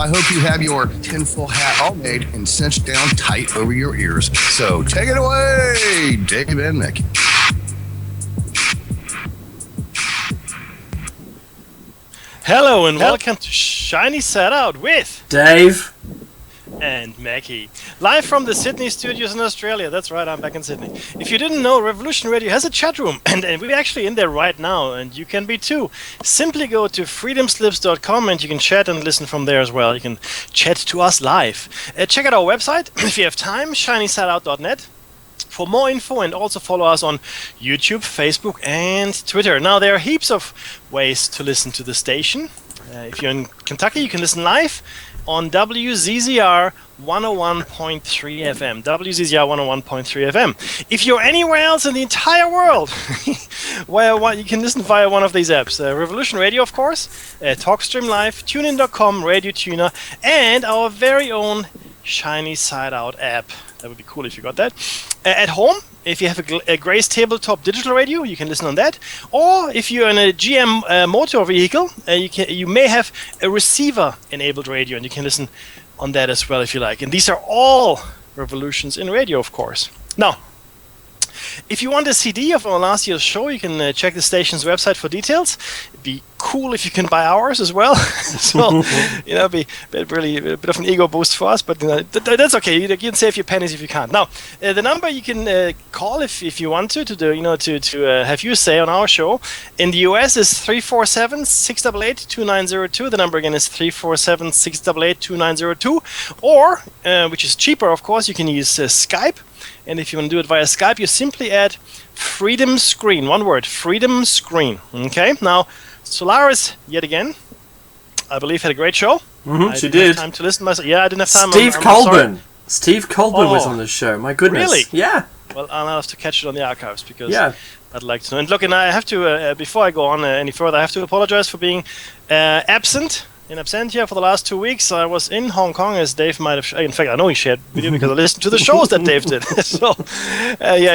I hope you have your tinfoil hat all made and cinched down tight over your ears. So take it away, Dave and Mickey. Hello and welcome to Shiny Set Out with Dave and Mackie. Live from the Sydney studios in Australia. That's right, I'm back in Sydney. If you didn't know, Revolution Radio has a chat room, and we're actually in there right now, and you can be too. Simply go to freedomslips.com and you can chat and listen from there as well. You can chat to us live. Check out our website if you have time, shinysideout.net. For more info, and also follow us on YouTube, Facebook and Twitter. Now there are heaps of ways to listen to the station. If you're in Kentucky, you can listen live on WZZR 101.3 FM. WZZR 101.3 FM. If you're anywhere else in the entire world, well, you can listen via one of these apps. Revolution Radio, of course, TalkStream Live, TuneIn.com, Radio Tuner, and our very own Shiny Side Out app. That would be cool if you got that. At home, if you have a Grace Tabletop digital radio, you can listen on that. Or if you're in a GM motor vehicle, you may have a receiver-enabled radio, and you can listen on that as well if you like. And these are all revolutions in radio, of course. Now, if you want a CD of our last year's show, you can check the station's website for details. It'd be cool if you can buy ours as well. So, it'd be really a bit of an ego boost for us, but that's okay. You can save your pennies if you can't. Now, the number you can call if you want to have you say on our show in the US is 347-688-2902. The number again is 347-688-2902. Or, which is cheaper, of course, you can use Skype. And if you want to do it via Skype, you simply add Freedom Screen. One word, Freedom Screen. Okay. Now, Solaris, yet again, I believe had a great show. She did. Have time to listen to myself. Yeah, I didn't have time. Steve Colburn was on the show. My goodness. Really? Yeah. Well, I'll have to catch it on the archives because I'd like to know. And look, and I have to, before I go on any further, I have to apologize for being absent. In absentia for the last 2 weeks. I was in Hong Kong, as Dave might have in fact, I know he shared video because I listened to the shows that Dave did. So,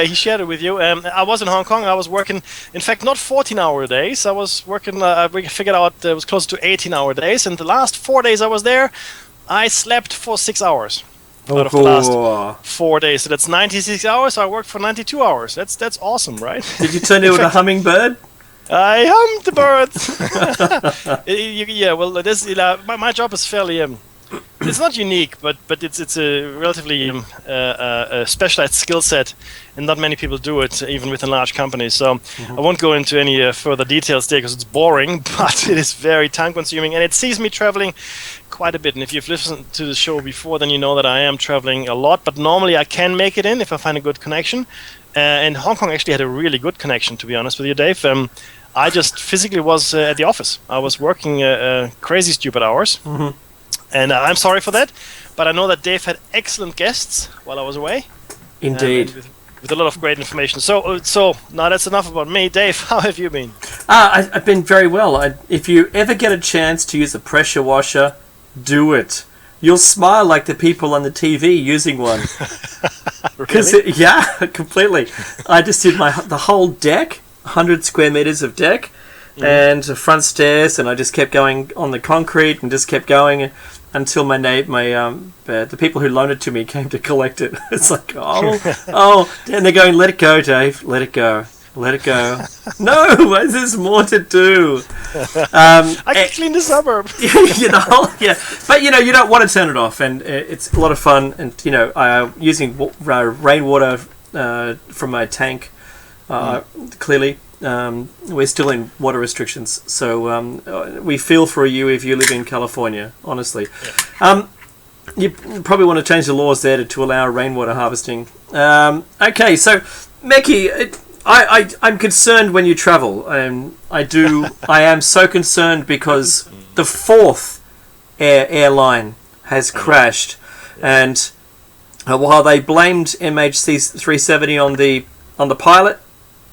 he shared it with you. I was in Hong Kong. I was working, in fact, not 14-hour days. I was working, we figured out it was close to 18-hour days. And the last 4 days I was there, I slept for 6 hours out of the last 4 days. So that's 96 hours. So I worked for 92 hours. That's awesome, right? Did you turn into a hummingbird? I hummed the birds. Well, my job is fairly. It's not unique, but it's a relatively specialized skill set, and not many people do it, even within large companies. So I won't go into any further details there because it's boring, but it is very time-consuming, and it sees me traveling quite a bit. And if you've listened to the show before, then you know that I am traveling a lot. But normally I can make it in if I find a good connection. And Hong Kong actually had a really good connection, to be honest with you, Dave. I just physically was at the office. I was working crazy stupid hours. And I'm sorry for that. But I know that Dave had excellent guests while I was away. Indeed. With a lot of great information. So now that's enough about me. Dave, how have you been? I've been very well. If you ever get a chance to use a pressure washer, do it. You'll smile like the people on the TV using one. Really? Completely. I just did the whole deck, 100 square meters of deck, and the front stairs, and I just kept going on the concrete and just kept going until the people who loaned it to me came to collect it. It's like, and they're going, let it go, Dave, let it go. Let it go. No, there's more to do. I can clean the suburb. But you don't want to turn it off, and it's a lot of fun. And using rainwater from my tank. Clearly, we're still in water restrictions, so we feel for you if you live in California. Honestly, you probably want to change the laws there to allow rainwater harvesting. Okay, so Mackie. I'm concerned when you travel. I am so concerned because the fourth airline has crashed, and while they blamed MH370 on the pilot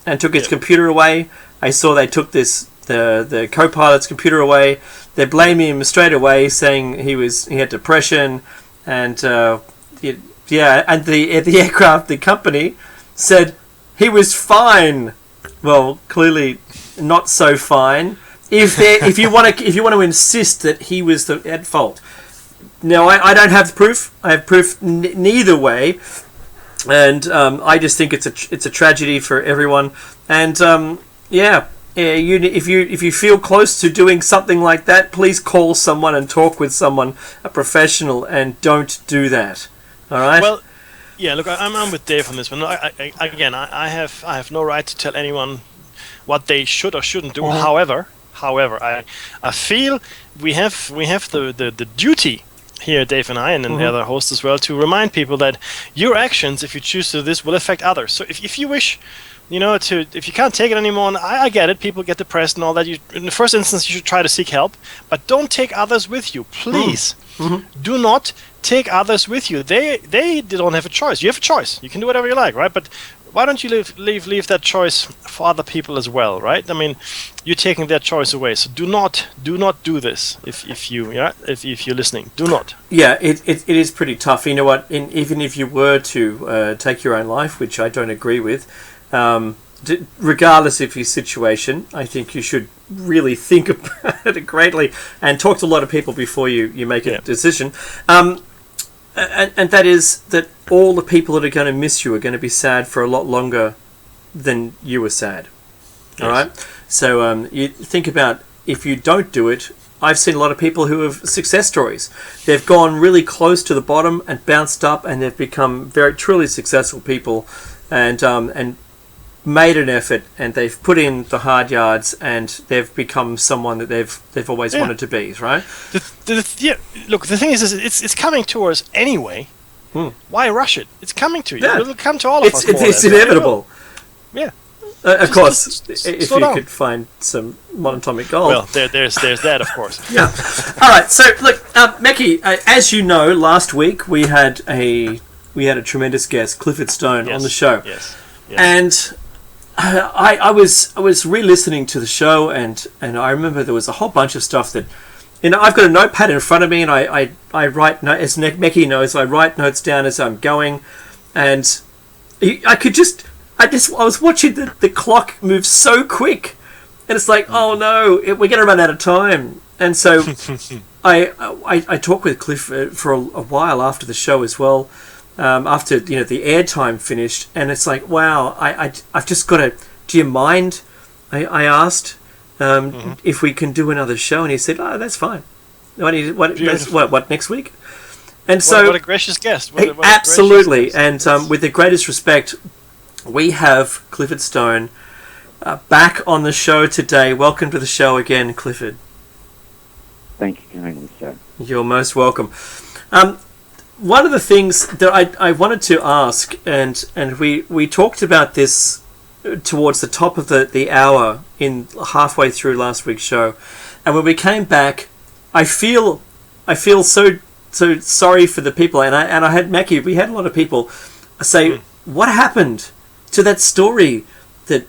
and took his computer away, I saw they took the co-pilot's computer away. They're blaming him straight away, saying he had depression, and and the aircraft, the company said he was fine. Well, clearly not so fine. If you want to insist that he was at fault, Now, I don't have proof. I have proof neither way, and I just think it's a tragedy for everyone. And if you feel close to doing something like that, please call someone and talk with someone, a professional, and don't do that. All right. Well, yeah. Look, I'm with Dave on this one. I have no right to tell anyone what they should or shouldn't do. However, I feel we have the duty here, Dave and I, and the other hosts as well, to remind people that your actions, if you choose to do this, will affect others. So if you wish, if you can't take it anymore, and I get it, people get depressed and all that. In the first instance, you should try to seek help, but don't take others with you, please. Do not take others with you. They don't have a choice. You have a choice. You can do whatever you like, right? But why don't you leave that choice for other people as well, right? I mean, you're taking their choice away. So do not do this if you're listening. Do not. Yeah, it is pretty tough. You know what? Even if you were to take your own life, which I don't agree with, regardless of your situation, I think you should really think about it greatly and talk to a lot of people before you make a decision. And that is that all the people that are going to miss you are going to be sad for a lot longer than you were sad. All right? So you think about, if you don't do it, I've seen a lot of people who have success stories. They've gone really close to the bottom and bounced up, and they've become very truly successful people, and made an effort, and they've put in the hard yards, and they've become someone that they've always wanted to be, right? Look, the thing is it's coming to us anyway. Why rush it? It's coming to you. Yeah. It'll come to all of us. It's inevitable. Yeah. Of course, if slow you down. could find some monatomic gold. Well, there's that, of course. Yeah. All right. So look, Meki, as you know, last week we had a tremendous guest, Clifford Stone, on the show. Yes. And I was re-listening to the show, and I remember there was a whole bunch of stuff that, I've got a notepad in front of me, and I write notes, as Meki knows, I write notes down as I'm going, and I was watching the clock move so quick, and it's like, oh no, we're going to run out of time. And so I talked with Cliff for a while after the show as well, after the airtime finished, and it's like, wow, I've just got to. Do you mind? I asked if we can do another show, and he said, "Oh, that's fine. What next week?" And so, what a gracious guest! Absolutely, gracious guest. And with the greatest respect, we have Clifford Stone back on the show today. Welcome to the show again, Clifford. Thank you kindly, sir. You're most welcome. One of the things that I wanted to ask, and we talked about this towards the top of the hour in halfway through last week's show, and when we came back, I feel so sorry for the people, and I had Mackie. We had a lot of people say, "What happened to that story that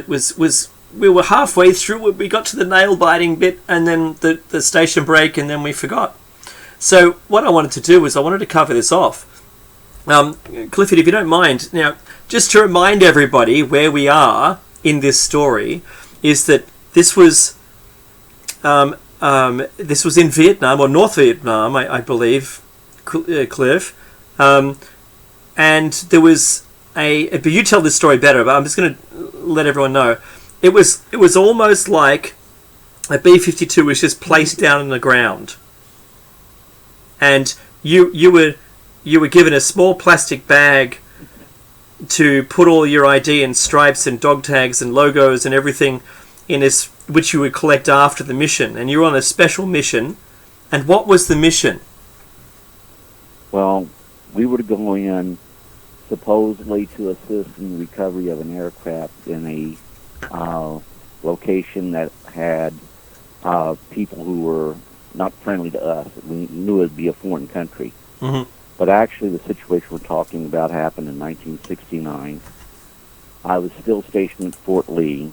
was we were halfway through, we got to the nail biting bit, and then the station break, and then we forgot." So what I wanted to do was I wanted to cover this off. Clifford, if you don't mind, now, just to remind everybody where we are in this story, is that this was in Vietnam, or North Vietnam, I believe, Cliff. And there was but you tell this story better, but I'm just going to let everyone know. It was almost like a B-52 was just placed down on the ground. And you were given a small plastic bag to put all your ID and stripes and dog tags and logos and everything in this, which you would collect after the mission. And you were on a special mission. And what was the mission? Well, we were going in supposedly to assist in the recovery of an aircraft in a location that had people who were not friendly to us. We knew it would be a foreign country. Mm-hmm. But actually the situation we're talking about happened in 1969. I was still stationed at Fort Lee.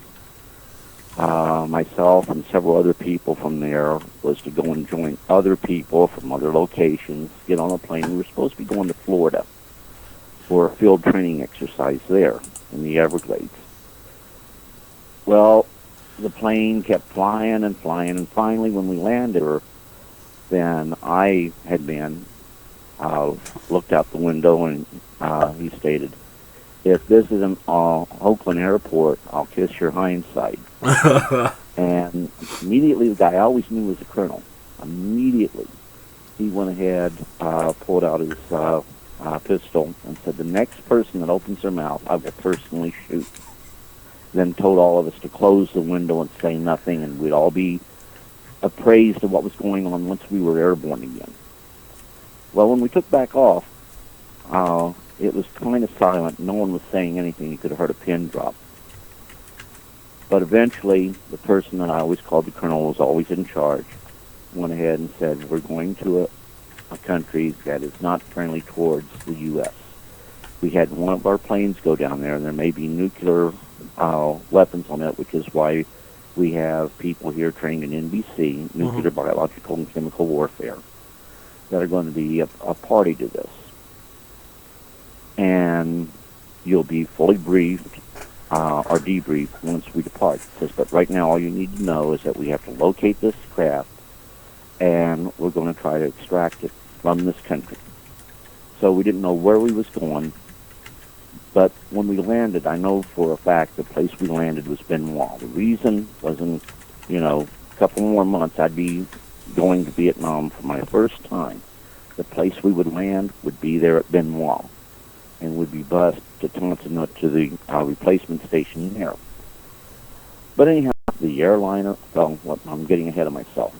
Myself and several other people from there was to go and join other people from other locations, get on a plane. We were supposed to be going to Florida for a field training exercise there in the Everglades. Well, the plane kept flying and flying, and finally when we landed, than I had been, looked out the window, and he stated, "If this is an Oakland airport, I'll kiss your hindsight." And immediately, the guy I always knew was the colonel. Immediately, he went ahead, pulled out his pistol, and said, "The next person that opens their mouth, I will personally shoot." Then told all of us to close the window and say nothing, and we'd all be appraised of what was going on once we were airborne again. Well, when we took back off, it was kind of silent. No one was saying anything. You could have heard a pin drop. But eventually, the person that I always called the colonel, was always in charge, went ahead and said, "We're going to a country that is not friendly towards the U.S. We had one of our planes go down there, and there may be nuclear weapons on it, which is why we have people here trained in NBC, nuclear, biological, and chemical warfare, that are going to be a party to this. And you'll be fully briefed or debriefed once we depart." It says, "But right now, all you need to know is that we have to locate this craft, and we're going to try to extract it from this country." So we didn't know where we was going, but when we landed, I know for a fact the place we landed was Benoit. The reason was in, a couple more months, I'd be going to Vietnam for my first time. The place we would land would be there at Benoit, and would be bused to Thompson to the replacement station there. But anyhow, the airliner, I'm getting ahead of myself.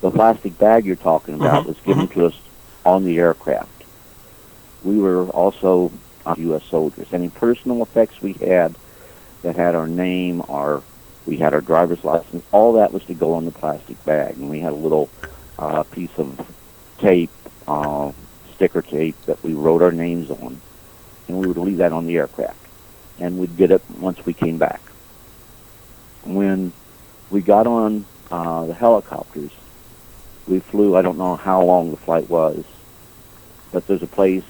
The plastic bag you're talking about was given to us on the aircraft. We were also U.S. soldiers. Any personal effects we had that had our name, we had our driver's license, all that was to go on the plastic bag. And we had a little piece of tape, sticker tape, that we wrote our names on. And we would leave that on the aircraft. And we'd get it once we came back. When we got on the helicopters, we flew, I don't know how long the flight was, but there's a place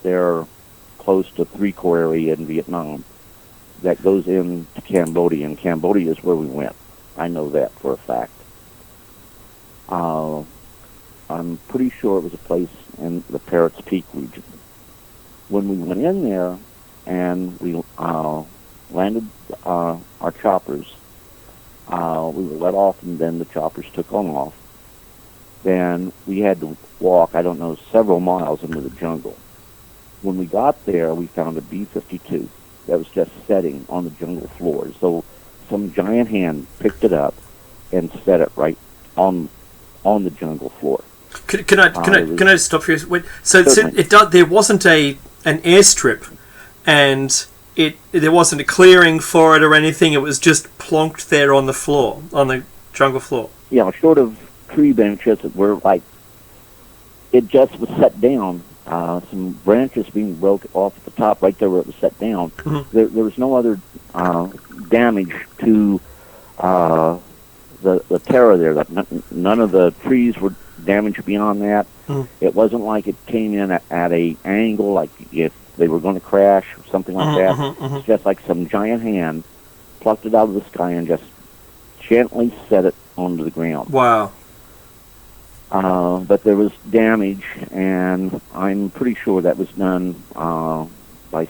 there close to Three Corps area in Vietnam that goes into Cambodia, and Cambodia is where we went. I know that for a fact. I'm pretty sure it was a place in the Parrots Peak region. When we went in there and we landed our choppers, we were let off, and then the choppers took on off. Then we had to walk, I don't know, several miles into the jungle. When we got there, we found a B-52 that was just setting on the jungle floor. So some giant hand picked it up and set it right on the jungle floor. Can I stop you? Wait, so there wasn't an airstrip, and there wasn't a clearing for it or anything. It was just plonked there on the floor, on the jungle floor. Yeah, short of tree benches that were it just was set down. Some branches being broke off at the top right there where it was set down. There was no other damage to the terra there. None of the trees were damaged beyond that. It wasn't like it came in at a angle, like if they were going to crash or something like that. It's just like some giant hand plucked it out of the sky and just gently set it onto the ground. Wow. But there was damage, and I'm pretty sure that was done by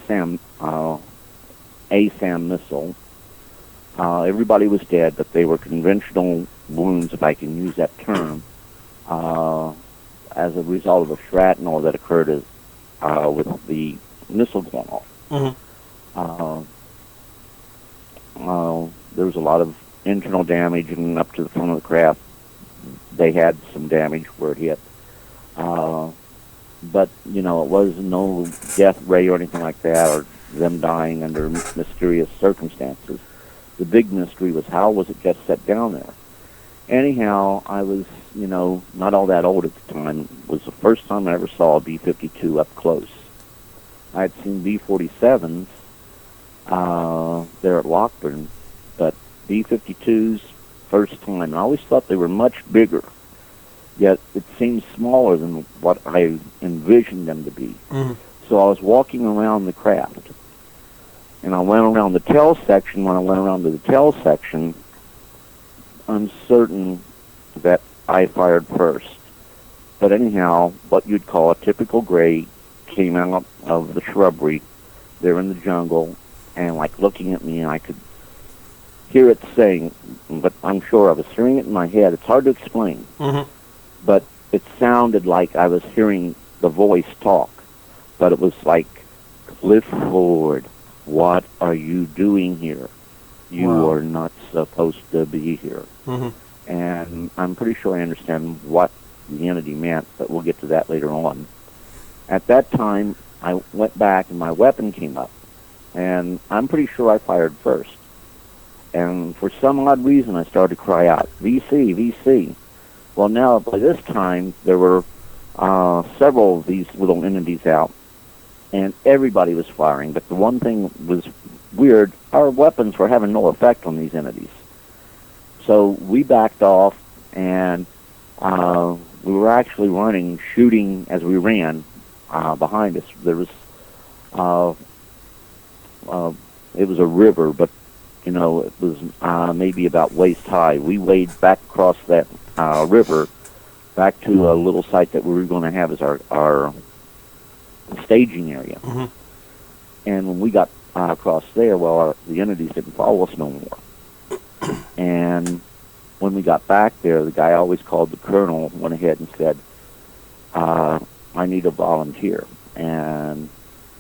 a SAM missile. Everybody was dead, but they were conventional wounds, if I can use that term, as a result of a shrapnel that occurred with the missile going off. There was a lot of internal damage, and up to the front of the craft, they had some damage where it hit. But, it was no death ray or anything like that, or them dying under mysterious circumstances. The big mystery was, how was it just set down there? Anyhow, I was, not all that old at the time. It was the first time I ever saw a B-52 up close. I had seen B-47s there at Lockburn, but B-52s, first time. And I always thought they were much bigger, yet it seemed smaller than what I envisioned them to be. So I was walking around the craft, and I went around the tail section. When I went around to the tail section, I'm certain that I fired first. But anyhow, what you'd call a typical gray came out of the shrubbery there in the jungle, and like looking at me, and I could hear it saying, but I'm sure I was hearing it in my head. It's hard to explain. Mm-hmm. But it sounded like I was hearing the voice talk. But it was like, Clifford, what are you doing here? You Wow. are not supposed to be here. Mm-hmm. And I'm pretty sure I understand what the entity meant, but we'll get to that later on. At that time, I went back and my weapon came up. And I'm pretty sure I fired first. And for some odd reason, I started to cry out, VC, VC. Well, now, by this time, there were several of these little entities out, and everybody was firing. But the one thing was weird, our weapons were having no effect on these entities. So we backed off, and we were actually running, shooting as we ran behind us. There was, it was a river, but, you know, it was maybe about waist high. We waded back across that river back to a little site that we were going to have as our staging area. Mm-hmm. And when we got across there, well, the entities didn't follow us no more. And when we got back there, the guy I always called the colonel went ahead and said, I need a volunteer. And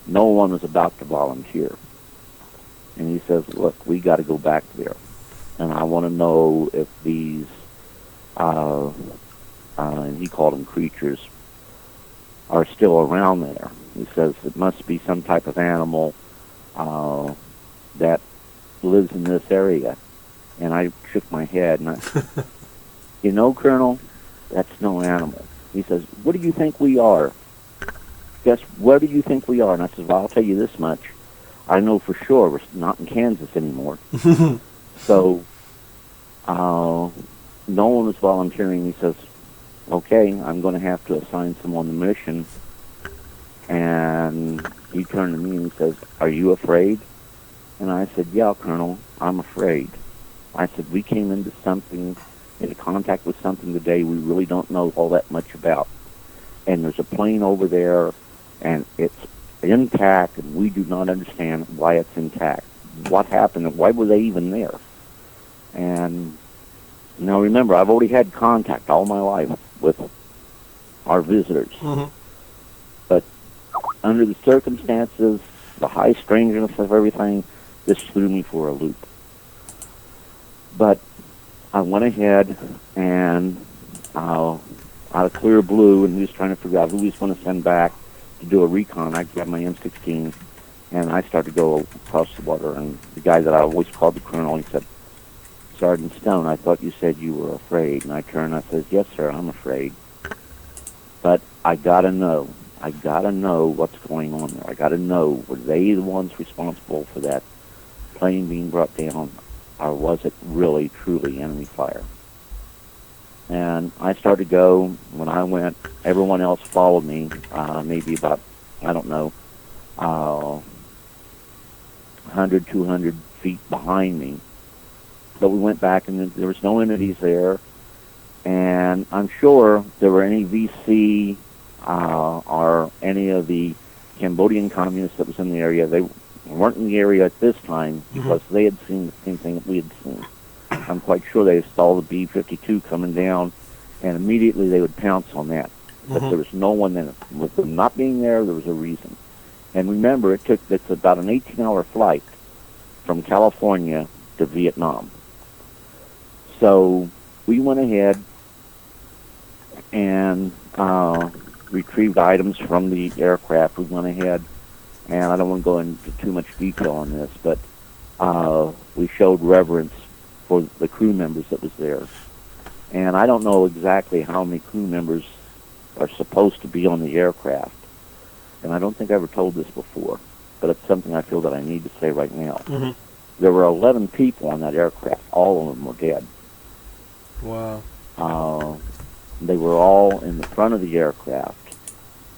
no one was about to volunteer. And he says, look, we got to go back there. And I want to know if these, and he called them creatures, are still around there. He says it must be some type of animal that lives in this area. And I shook my head, and I, you know, Colonel, that's no animal. He says, what do you think we are? Guess, what do you think we are? And I says, well, I'll tell you this much. I know for sure we're not in Kansas anymore. So, no one was volunteering. He says, okay, I'm going to have to assign someone the mission. And he turned to me and he says, are you afraid? And I said, yeah, Colonel, I'm afraid. I said, we came into contact with something today we really don't know all that much about. And there's a plane over there, and it's intact, and we do not understand why it's intact. What happened, and why were they even there? And now remember, I've already had contact all my life with our visitors. Mm-hmm. But under the circumstances, the high strangeness of everything, this threw me for a loop. But I went ahead and out of clear blue, and he was trying to figure out who he was going to send back to do a recon. I grabbed my M16, and I started to go across the water. And the guy that I always called the colonel, he said, Sergeant Stone, I thought you said you were afraid. And I turned and I said, yes, sir, I'm afraid. But I got to know. I got to know what's going on there. I got to know, were they the ones responsible for that plane being brought down, or was it really, truly enemy fire? And I started to go. When I went, everyone else followed me, maybe about, I don't know, 100, 200 feet behind me. But we went back, and there was no entities there. And I'm sure there were any VC or any of the Cambodian communists that was in the area. They weren't in the area at this time because they had seen the same thing that we had seen. I'm quite sure they saw the B-52 coming down, and immediately they would pounce on that. But there was no one there. With them not being there, there was a reason. And remember, it's about an 18-hour flight from California to Vietnam. So we went ahead and retrieved items from the aircraft. We went ahead, and I don't want to go into too much detail on this, but we showed reverence for the crew members that was there. And I don't know exactly how many crew members are supposed to be on the aircraft. And I don't think I ever told this before, but it's something I feel that I need to say right now. There were 11 people on that aircraft. All of them were dead. Wow. They were all in the front of the aircraft.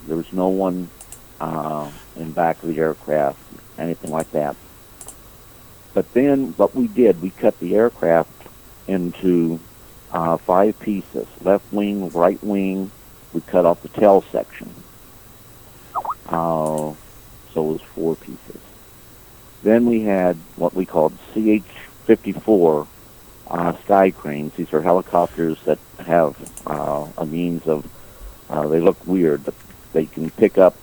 There was no one in back of the aircraft, anything like that. But then what we did, we cut the aircraft into 5 pieces. Left wing, right wing. We cut off the tail section. So it was 4 pieces. Then we had what we called CH-54 sky cranes. These are helicopters that have a means of, they look weird, but they can pick up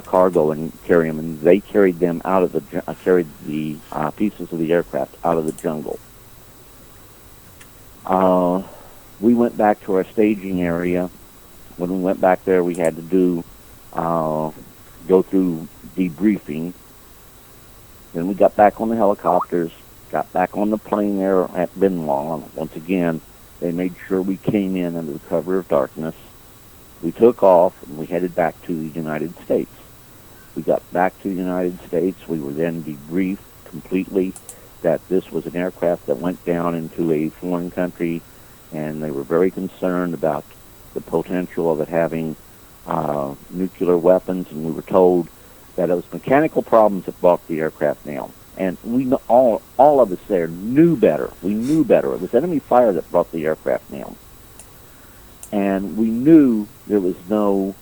cargo and carry them, and they carried them out of the pieces of the aircraft out of the jungle. We went back to our staging area. When we went back there, we had to do go through debriefing. Then we got back on the helicopters, got back on the plane there at Benoit. Once again, they made sure we came in under the cover of darkness. We took off, and we headed back to the United States. We got back to the United States. We were then debriefed completely that this was an aircraft that went down into a foreign country, and they were very concerned about the potential of it having nuclear weapons, and we were told that it was mechanical problems that brought the aircraft down. And we all of us there knew better. We knew better. It was enemy fire that brought the aircraft down. And we knew there was no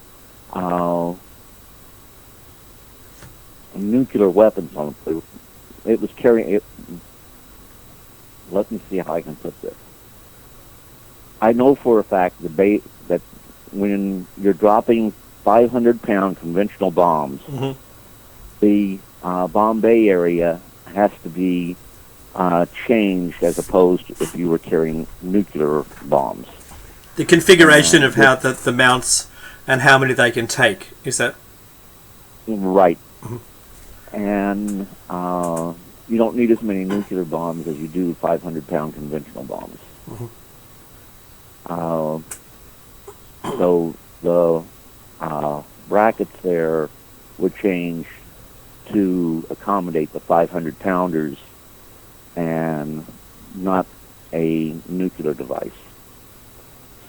nuclear weapons on it. It was carrying it. Let me see how I can put this. I know for a fact that when you're dropping 500-pound conventional bombs, the Bombay area has to be changed as opposed to if you were carrying nuclear bombs. The configuration of how the mounts and how many they can take, is that? Right. And you don't need as many nuclear bombs as you do 500-pound conventional bombs. So the brackets there would change to accommodate the 500-pounders and not a nuclear device.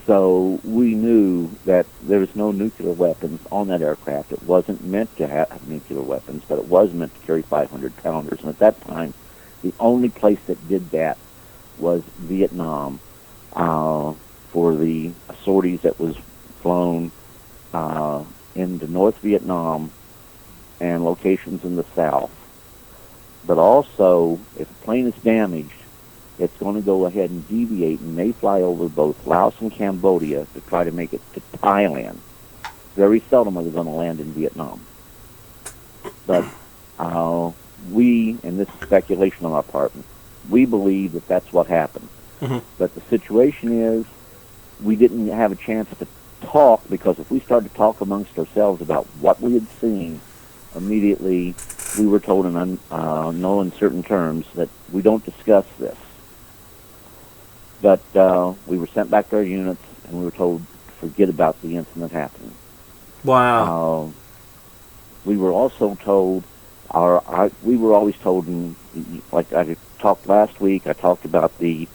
So we knew that there was no nuclear weapons on that aircraft. It wasn't meant to have nuclear weapons, but it was meant to carry 500-pounders. And at that time, the only place that did that was Vietnam for the sorties that was flown into North Vietnam and locations in the south. But also, if a plane is damaged, it's going to go ahead and deviate and may fly over both Laos and Cambodia to try to make it to Thailand. Very seldom are they going to land in Vietnam. But we, and this is speculation on our part, we believe that that's what happened. But the situation is, we didn't have a chance to talk, because if we started to talk amongst ourselves about what we had seen, immediately we were told in no uncertain terms that we don't discuss this. But we were sent back to our units, and we were told to forget about the incident happening. Wow. We were also told, we were always told, like I talked last week, I talked about the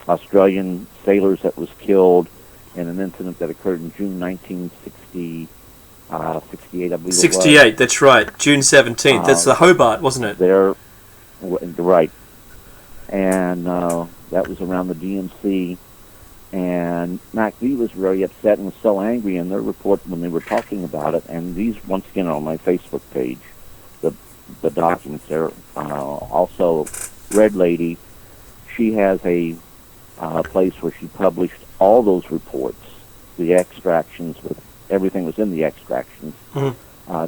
Australian sailors that was killed in an incident that occurred in June 1968, I believe 68, that's right. June 17th. That's the Hobart, wasn't it? There, right. And that was around the DMC. And MacV was very upset and was so angry in their report when they were talking about it. And these, once again, are on my Facebook page, the documents there. Also, Red Lady, she has a place where she published all those reports, the extractions, with everything was in the extractions,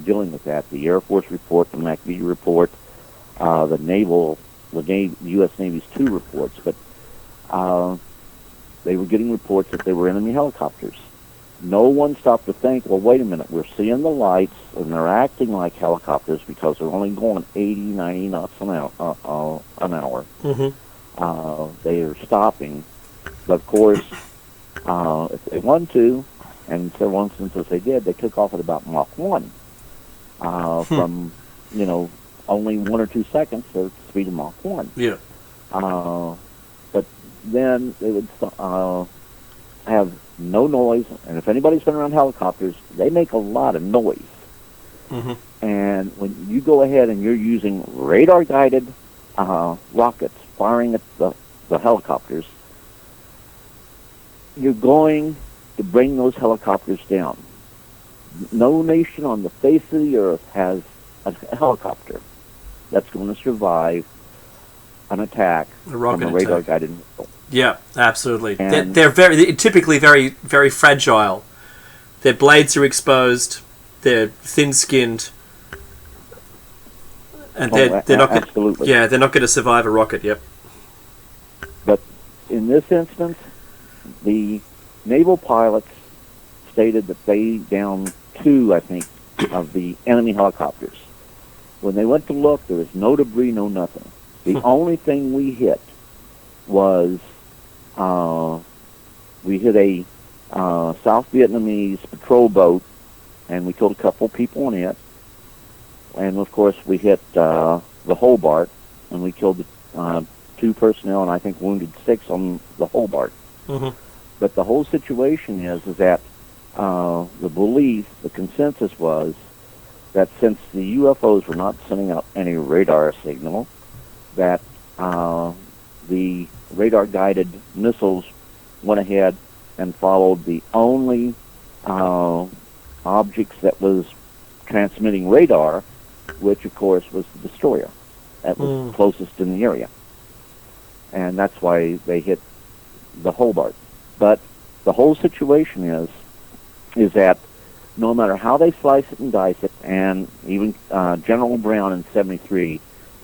dealing with that. The Air Force report, the MacV report, the U.S. Navy's 2 reports. But they were getting reports that they were enemy helicopters. No one stopped to think, well, wait a minute, we're seeing the lights, and they're acting like helicopters because they're only going 80, 90 knots an hour. They are stopping. But, of course, if they wanted to, and in several instances they did, they took off at about Mach 1 from, only 1 or 2 seconds to the speed of Mach 1. Yeah. But then they would have no noise, and if anybody's been around helicopters, they make a lot of noise. And when you go ahead and you're using radar-guided rockets firing at the helicopters, you're going to bring those helicopters down. No nation on the face of the earth has a helicopter that's going to survive an attack from a radar-guided missile. Yeah, absolutely. And They're typically very, very fragile. Their blades are exposed. They're thin-skinned, and they're not absolutely. they're not going to survive a rocket. Yep. But in this instance, the naval pilots stated that they downed 2, I think, of the enemy helicopters. When they went to look, there was no debris, no nothing. The only thing we hit was we hit a South Vietnamese patrol boat, and we killed a couple people in it. And of course, we hit the Hobart, and we killed 2 personnel, and I think wounded 6 on the Hobart. Mm-hmm. But the whole situation is that the belief, the consensus was that since the UFOs were not sending out any radar signal, that the radar-guided missiles went ahead and followed the only objects that was transmitting radar, which of course was the destroyer that was closest in the area. And that's why they hit the Hobart. But the whole situation is that no matter how they slice it and dice it, and even General Brown in 73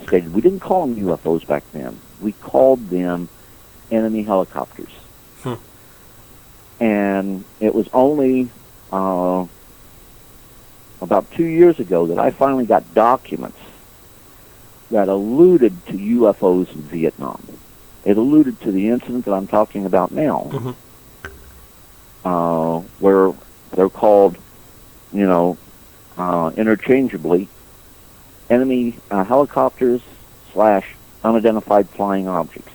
stated, we didn't call them UFOs back then. We called them enemy helicopters. And it was only about 2 years ago that I finally got documents that alluded to UFOs in Vietnam. It alluded to the incident that I'm talking about now, where they're called, interchangeably, enemy helicopters / unidentified flying objects.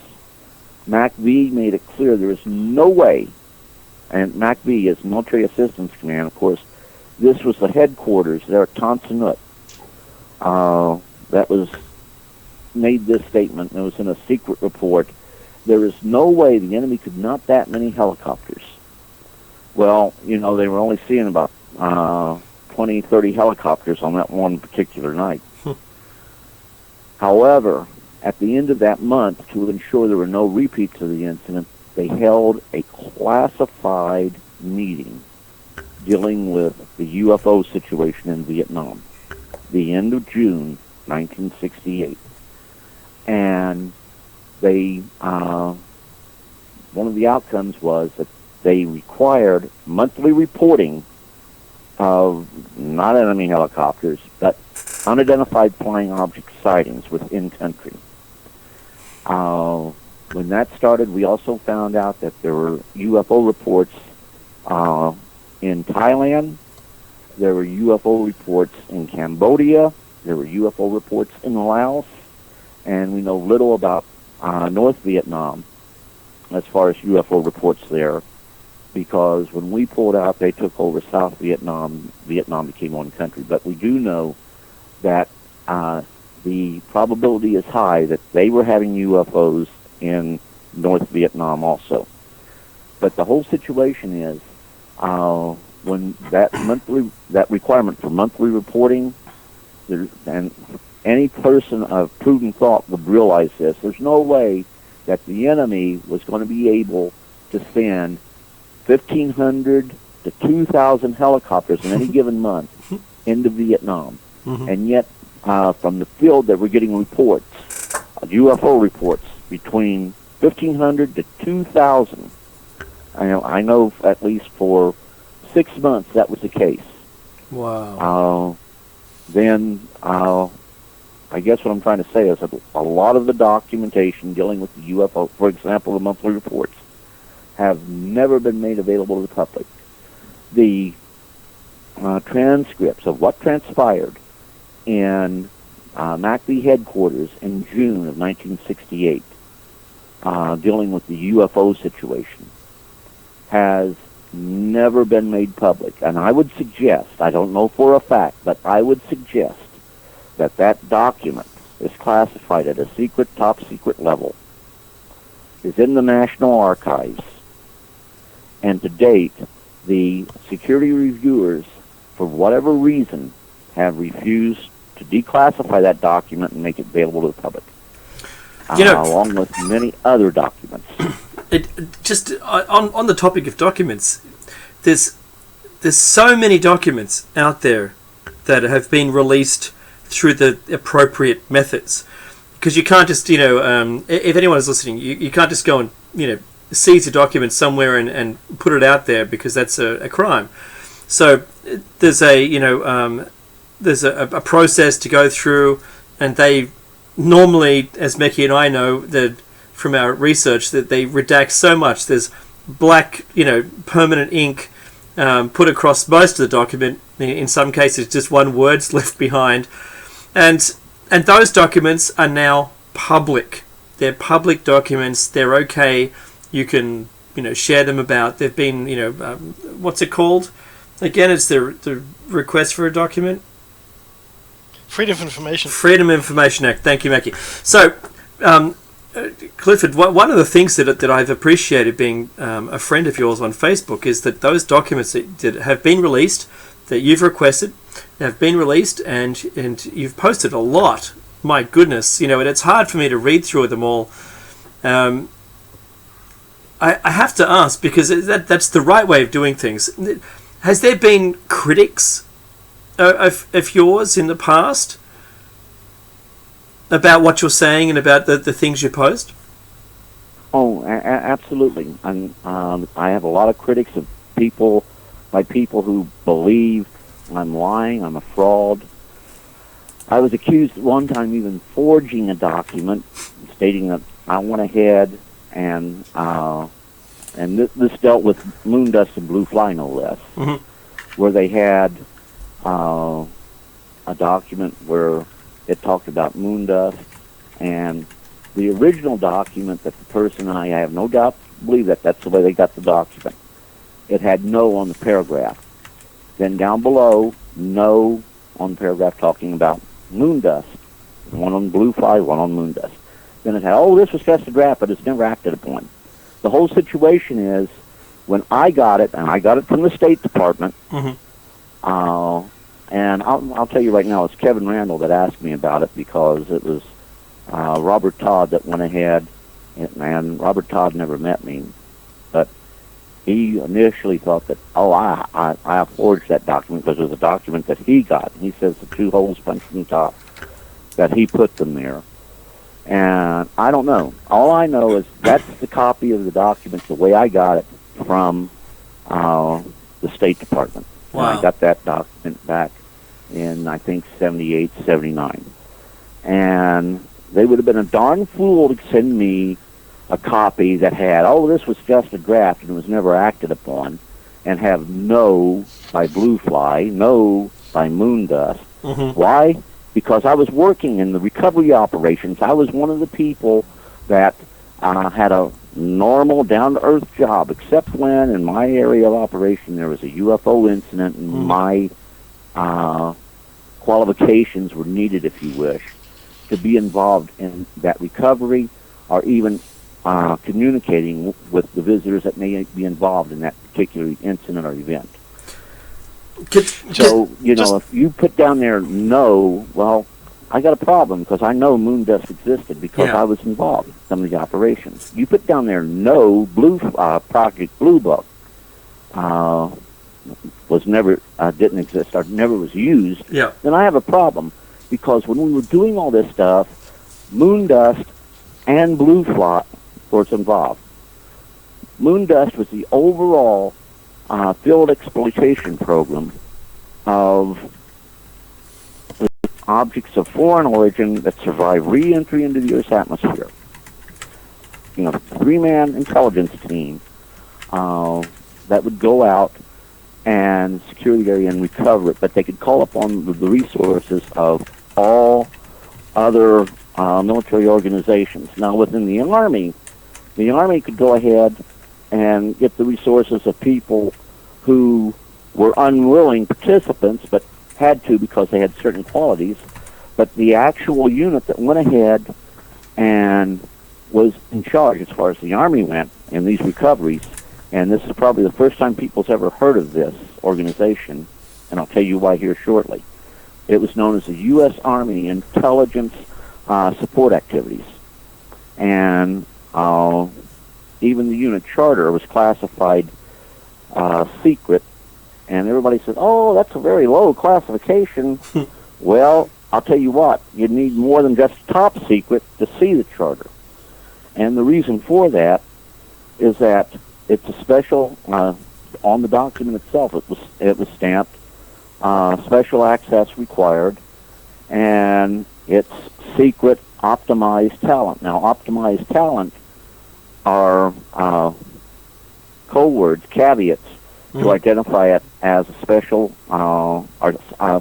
MACV made it clear there is no way, and MACV is Military Assistance Command, of course. This was the headquarters there at Tan Son Nhut. That was made this statement, and it was in a secret report. There is no way the enemy could mount that many helicopters. Well, they were only seeing about 20, 30 helicopters on that one particular night. However, at the end of that month, to ensure there were no repeats of the incident, they held a classified meeting dealing with the UFO situation in Vietnam, the end of June 1968. And they, one of the outcomes was that they required monthly reporting of not enemy helicopters, but unidentified flying object sightings within country. When that started, we also found out that there were UFO reports in Thailand. There were UFO reports in Cambodia. There were UFO reports in Laos. And we know little about North Vietnam as far as UFO reports there, because when we pulled out, they took over South Vietnam. Vietnam became one country. But we do know that the probability is high that they were having UFOs in North Vietnam also. But the whole situation is, when that requirement for monthly reporting, and any person of prudent thought would realize this, there's no way that the enemy was going to be able to send 1,500 to 2,000 helicopters in any given month into Vietnam. And yet, from the field that we're getting reports, UFO reports, between 1,500 to 2,000. I know at least for 6 months that was the case. Wow. Then, I guess what I'm trying to say is that a lot of the documentation dealing with the UFO, for example, the monthly reports, have never been made available to the public. The transcripts of what transpired in MACV headquarters in June of 1968, dealing with the UFO situation, has never been made public. And I would suggest, I don't know for a fact, but I would suggest that that document is classified at a secret, top secret level, is in the National Archives, And to date, the security reviewers, for whatever reason, have refused to declassify that document and make it available to the public, along with many other documents. Just on the topic of documents, there's so many documents out there that have been released through the appropriate methods, because you can't just if anyone is listening, you can't just go and seize a document somewhere and put it out there, because that's a crime. So there's a process to go through, and they normally, as Meki and I know that from our research, that they redact so much. There's black, permanent ink put across most of the document. In some cases, just one word's left behind, and those documents are now public. They're public documents. They're okay. You can share them about. They've been what's it called? Again, it's the request for a document. Freedom of Information. Freedom of Information Act. Thank you, Mackie. So, Clifford, one of the things that I've appreciated being a friend of yours on Facebook is that those documents that have been released, that you've requested, have been released, and you've posted a lot. My goodness, and it's hard for me to read through them all. I have to ask, because that's the right way of doing things. Has there been critics of yours in the past about what you're saying and about the things you post? Oh, absolutely. I have a lot of critics of people who believe I'm lying, I'm a fraud. I was accused one time even forging a document stating that I went ahead and this dealt with Moondust and Blue Fly, no less, where they had a document where it talked about Moondust, and the original document that the person, I have no doubt believe that that's the way they got the document. It had no on the paragraph. Then down below, no on the paragraph talking about Moondust. One on Blue Fly, one on Moondust. Then it had, this was just a draft, but it's never acted upon. The whole situation is, when I got it, and I got it from the State Department, and I'll tell you right now, it's Kevin Randall that asked me about it, because it was Robert Todd that went ahead, and Robert Todd never met me, but he initially thought that, I forged that document because it was a document that he got. He says the two holes punched in the top, that he put them there. And I don't know. All I know is that's the copy of the document, the way I got it from the State Department. Wow. And I got that document back in, I think, 78, 79. And they would have been a darn fool to send me a copy that had, this was just a draft and it was never acted upon, and have no by Blue Fly, no by Moondust. Why? Because I was working in the recovery operations. I was one of the people that had a normal, down-to-earth job, except when in my area of operation there was a UFO incident, and my qualifications were needed, if you wish, to be involved in that recovery, or even communicating with the visitors that may be involved in that particular incident or event. So, if you put down there no, well, I got a problem, because I know Moondust existed because I was involved in some of the operations. You put down there no, Project Blue Book was never, didn't exist, or never was used, then I have a problem, because when we were doing all this stuff, Moondust and Blue Fly were involved. Moondust was the overall field exploitation program of objects of foreign origin that survive re-entry into the Earth's atmosphere. 3-man intelligence team that would go out and secure the area and recover it, but they could call upon the resources of all other military organizations. Now, within the Army could go ahead and get the resources of people who were unwilling participants, but had to because they had certain qualities. But the actual unit that went ahead and was in charge, as far as the Army went, in these recoveries, and this is probably the first time people's ever heard of this organization, and I'll tell you why here shortly. It was known as the U.S. Army Intelligence Support Activities. And even the unit charter was classified secret, and everybody said, oh, that's a very low classification. Well, I'll tell you what, you need more than just top secret to see the charter. And the reason for that is that it's a special, on the document itself, it was stamped, special access required, and it's secret optimized talent. Now, optimized talent are code words, caveats, to identify it as a special or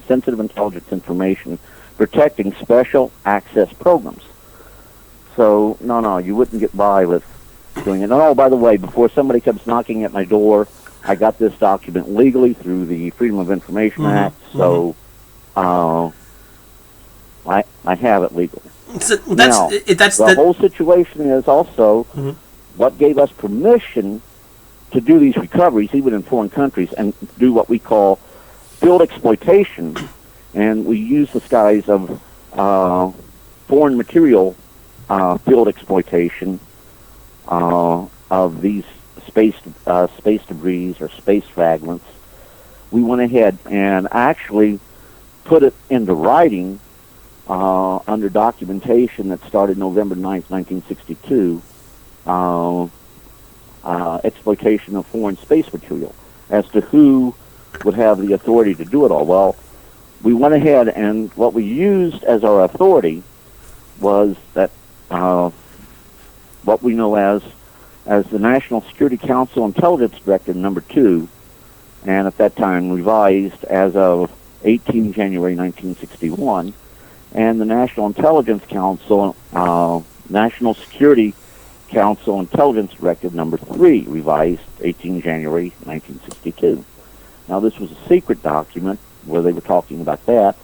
sensitive intelligence information protecting special access programs. So, no, you wouldn't get by with doing it. And, oh, by the way, before somebody comes knocking at my door, I got this document legally through the Freedom of Information Act, so I have it legally. So Now, the whole situation is also what gave us permission to do these recoveries, even in foreign countries, and do what we call field exploitation. And we use the guise of foreign material field exploitation of these space debris or space fragments. We went ahead and actually put it into writing under documentation that started November 9th, 1962, exploitation of foreign space material, as to who would have the authority to do it all. Well, we went ahead, and what we used as our authority was that what we know as the National Security Council Intelligence Directive number 2, and at that time revised as of 18 January 1961, and the National Intelligence Council, National Security Council Intelligence Directive number 3, revised 18 January 1962. Now, this was a secret document where they were talking about that,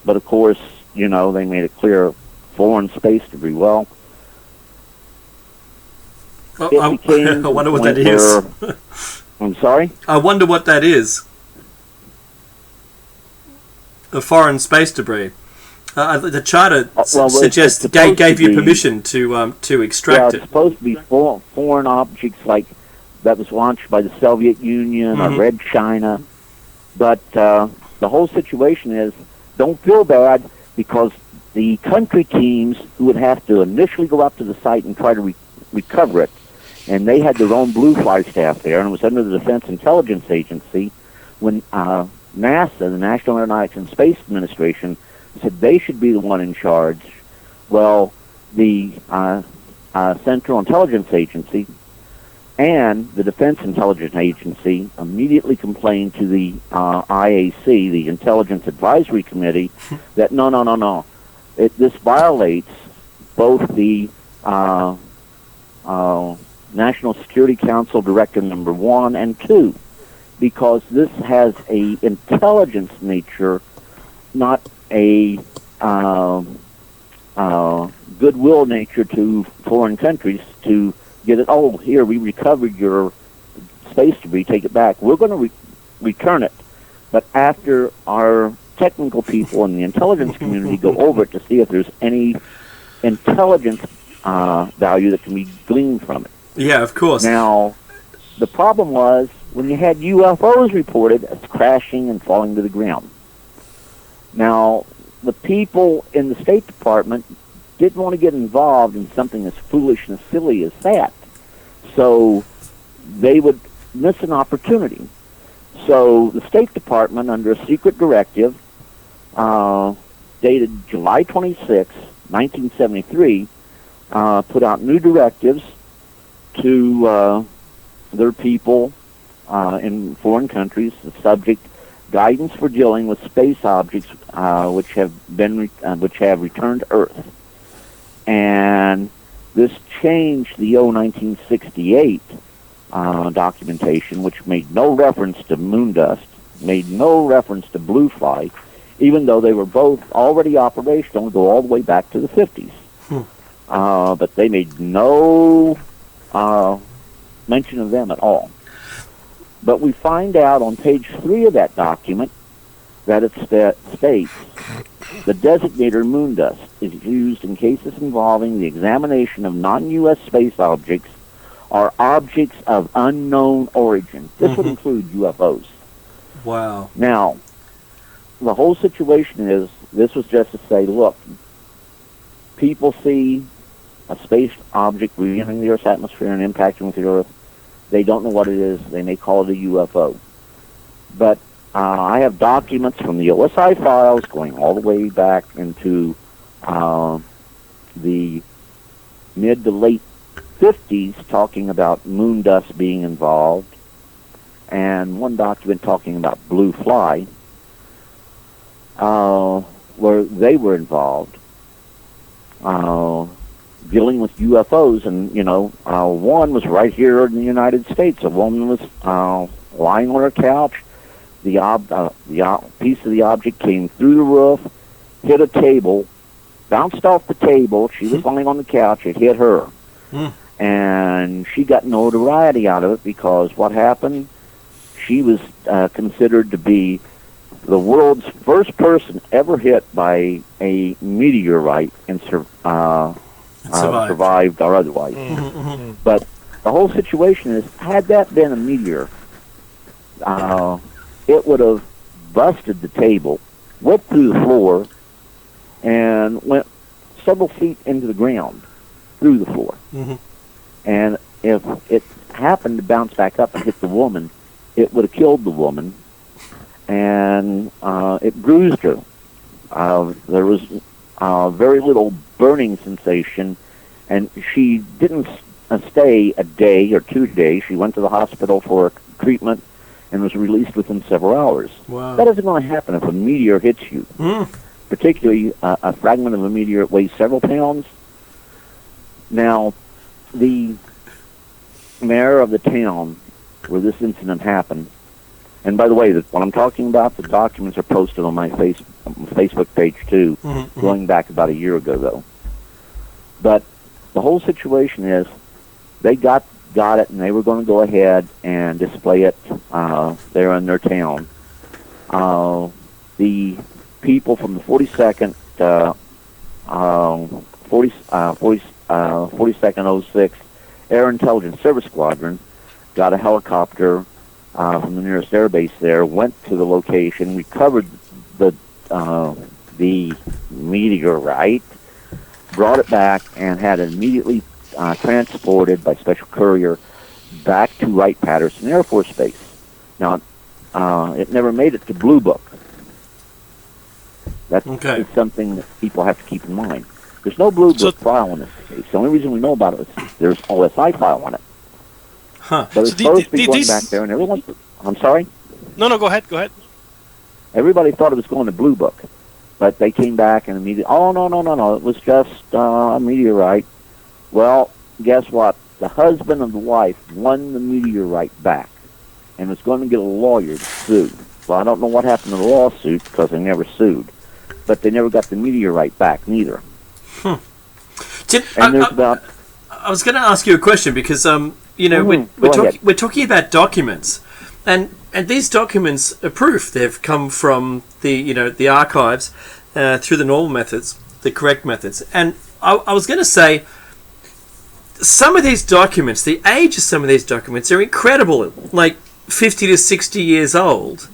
but of course, you know, they made it clear foreign space debris. Well, I wonder what that is. I'm sorry? I wonder what that is. The foreign space debris. The charter suggests gave you permission to extract it. It's supposed to be foreign objects like that was launched by the Soviet Union or Red China. But the whole situation is, don't feel bad, because the country teams who would have to initially go up to the site and try to recover it, and they had their own blue fly staff there, and it was under the Defense Intelligence Agency, when NASA, the National Aeronautics and Space Administration, said they should be the one in charge. Well, the Central Intelligence Agency and the Defense Intelligence Agency immediately complained to the IAC, the Intelligence Advisory Committee, that no. This violates both the National Security Council Directive number 1 and 2, because this has a intelligence nature, not a goodwill nature to foreign countries to get it. Oh, here, we recovered your space debris, take it back. We're going to return it, but after our technical people in the intelligence community go over it to see if there's any intelligence value that can be gleaned from it. Yeah, of course. Now, the problem was when you had UFOs reported as crashing and falling to the ground. Now, the people in the State Department didn't want to get involved in something as foolish and silly as that. So they would miss an opportunity. So the State Department, under a secret directive dated July 26, 1973, put out new directives to their people in foreign countries, the subject guidance for dealing with space objects which have returned to Earth. And this changed the 1968 documentation, which made no reference to Moondust, made no reference to Blue Fly, even though they were both already operational and go all the way back to the 50s. But they made no mention of them at all. But we find out on page 3 of that document that it states the designator Moondust is used in cases involving the examination of non-U.S. space objects or objects of unknown origin. This would include UFOs. Wow. Now, the whole situation is, this was just to say, look, people see a space object re-entering the Earth's atmosphere and impacting with the Earth. They don't know what it is. They may call it a UFO. But I have documents from the OSI files going all the way back into the mid to late 50s talking about Moondust being involved, and one document talking about Blue Fly, where they were involved, dealing with UFOs. And, one was right here in the United States. A woman was lying on her couch. The piece of the object came through the roof, hit a table, bounced off the table. She was lying on the couch. It hit her. And she got notoriety out of it because what happened, she was considered to be the world's first person ever hit by a meteorite and survived or otherwise. But the whole situation is, had that been a meteor, it would have busted the table, went through the floor, and went several feet into the ground through the floor. And if it happened to bounce back up and hit the woman, it would have killed the woman, and it bruised her. There was very little burning sensation, and she didn't stay a day or 2 days. She went to the hospital for treatment and was released within several hours. Wow. That isn't going to happen if a meteor hits you, particularly a fragment of a meteor that weighs several pounds. Now, the mayor of the town where this incident happened, and by the way, what I'm talking about, the documents are posted on my Facebook page too, going back about a year ago though. But the whole situation is, they got it, and they were going to go ahead and display it there in their town. The people from the 42nd, 42nd 06 Air Intelligence Service Squadron got a helicopter from the nearest air base there, went to the location, recovered the meteorite, brought it back, and had it immediately transported by special courier back to Wright-Patterson Air Force Base. Now, it never made it to Blue Book. That is something that people have to keep in mind. There's no Blue Book file on this case. The only reason we know about it is there's OSI file on it. But it's supposed to be going back there, and everyone... I'm sorry? No, go ahead. Everybody thought it was going to Blue Book, but they came back and immediately, oh, no, it was just a meteorite. Well, guess what? The husband of the wife won the meteorite back and was going to get a lawyer to sue. Well, I don't know what happened to the lawsuit because they never sued, but they never got the meteorite back neither. I was going to ask you a question because we're talking about documents, and these documents are proof. They've come from the archives through the normal methods, the correct methods. And I was going to say, some of these documents, the age of some of these documents are incredible, like 50 to 60 years old,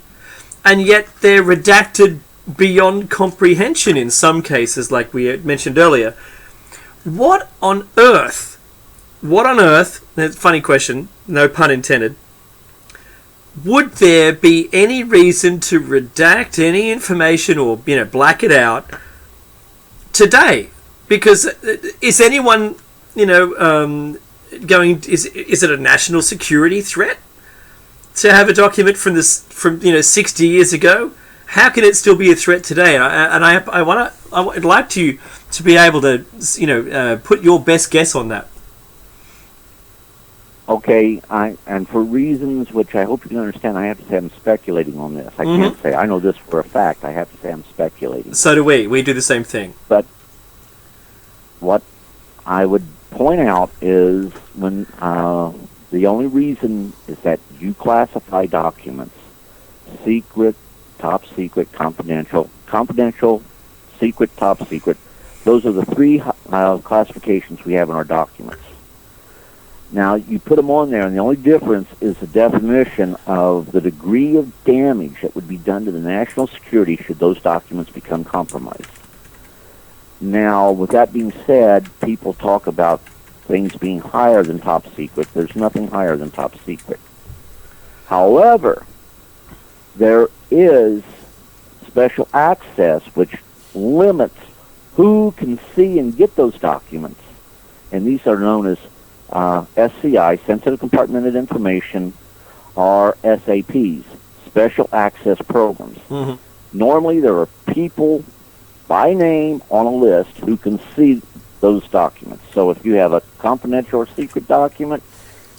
and yet they're redacted beyond comprehension in some cases, like we had mentioned earlier. What on earth, funny question, no pun intended, would there be any reason to redact any information or, black it out today? Because is anyone, is it a national security threat to have a document from 60 years ago? How can it still be a threat today? I'd like to be able to, put your best guess on that. Okay, and for reasons which I hope you can understand, I have to say I'm speculating on this. I can't say I know this for a fact. I have to say I'm speculating. So do we. We do the same thing. But what I would point out is when The only reason is that you classify documents secret, top secret, confidential, secret, top secret. Those are the three classifications we have in our documents. Now, you put them on there, and the only difference is the definition of the degree of damage that would be done to the national security should those documents become compromised. Now, with that being said, people talk about things being higher than top secret. There's nothing higher than top secret. However, there is special access which limits who can see and get those documents. And these are known as SCI, Sensitive Compartmented Information, or SAPs, Special Access Programs. Mm-hmm. Normally, there are people by name on a list who can see those documents. So if you have a confidential or secret document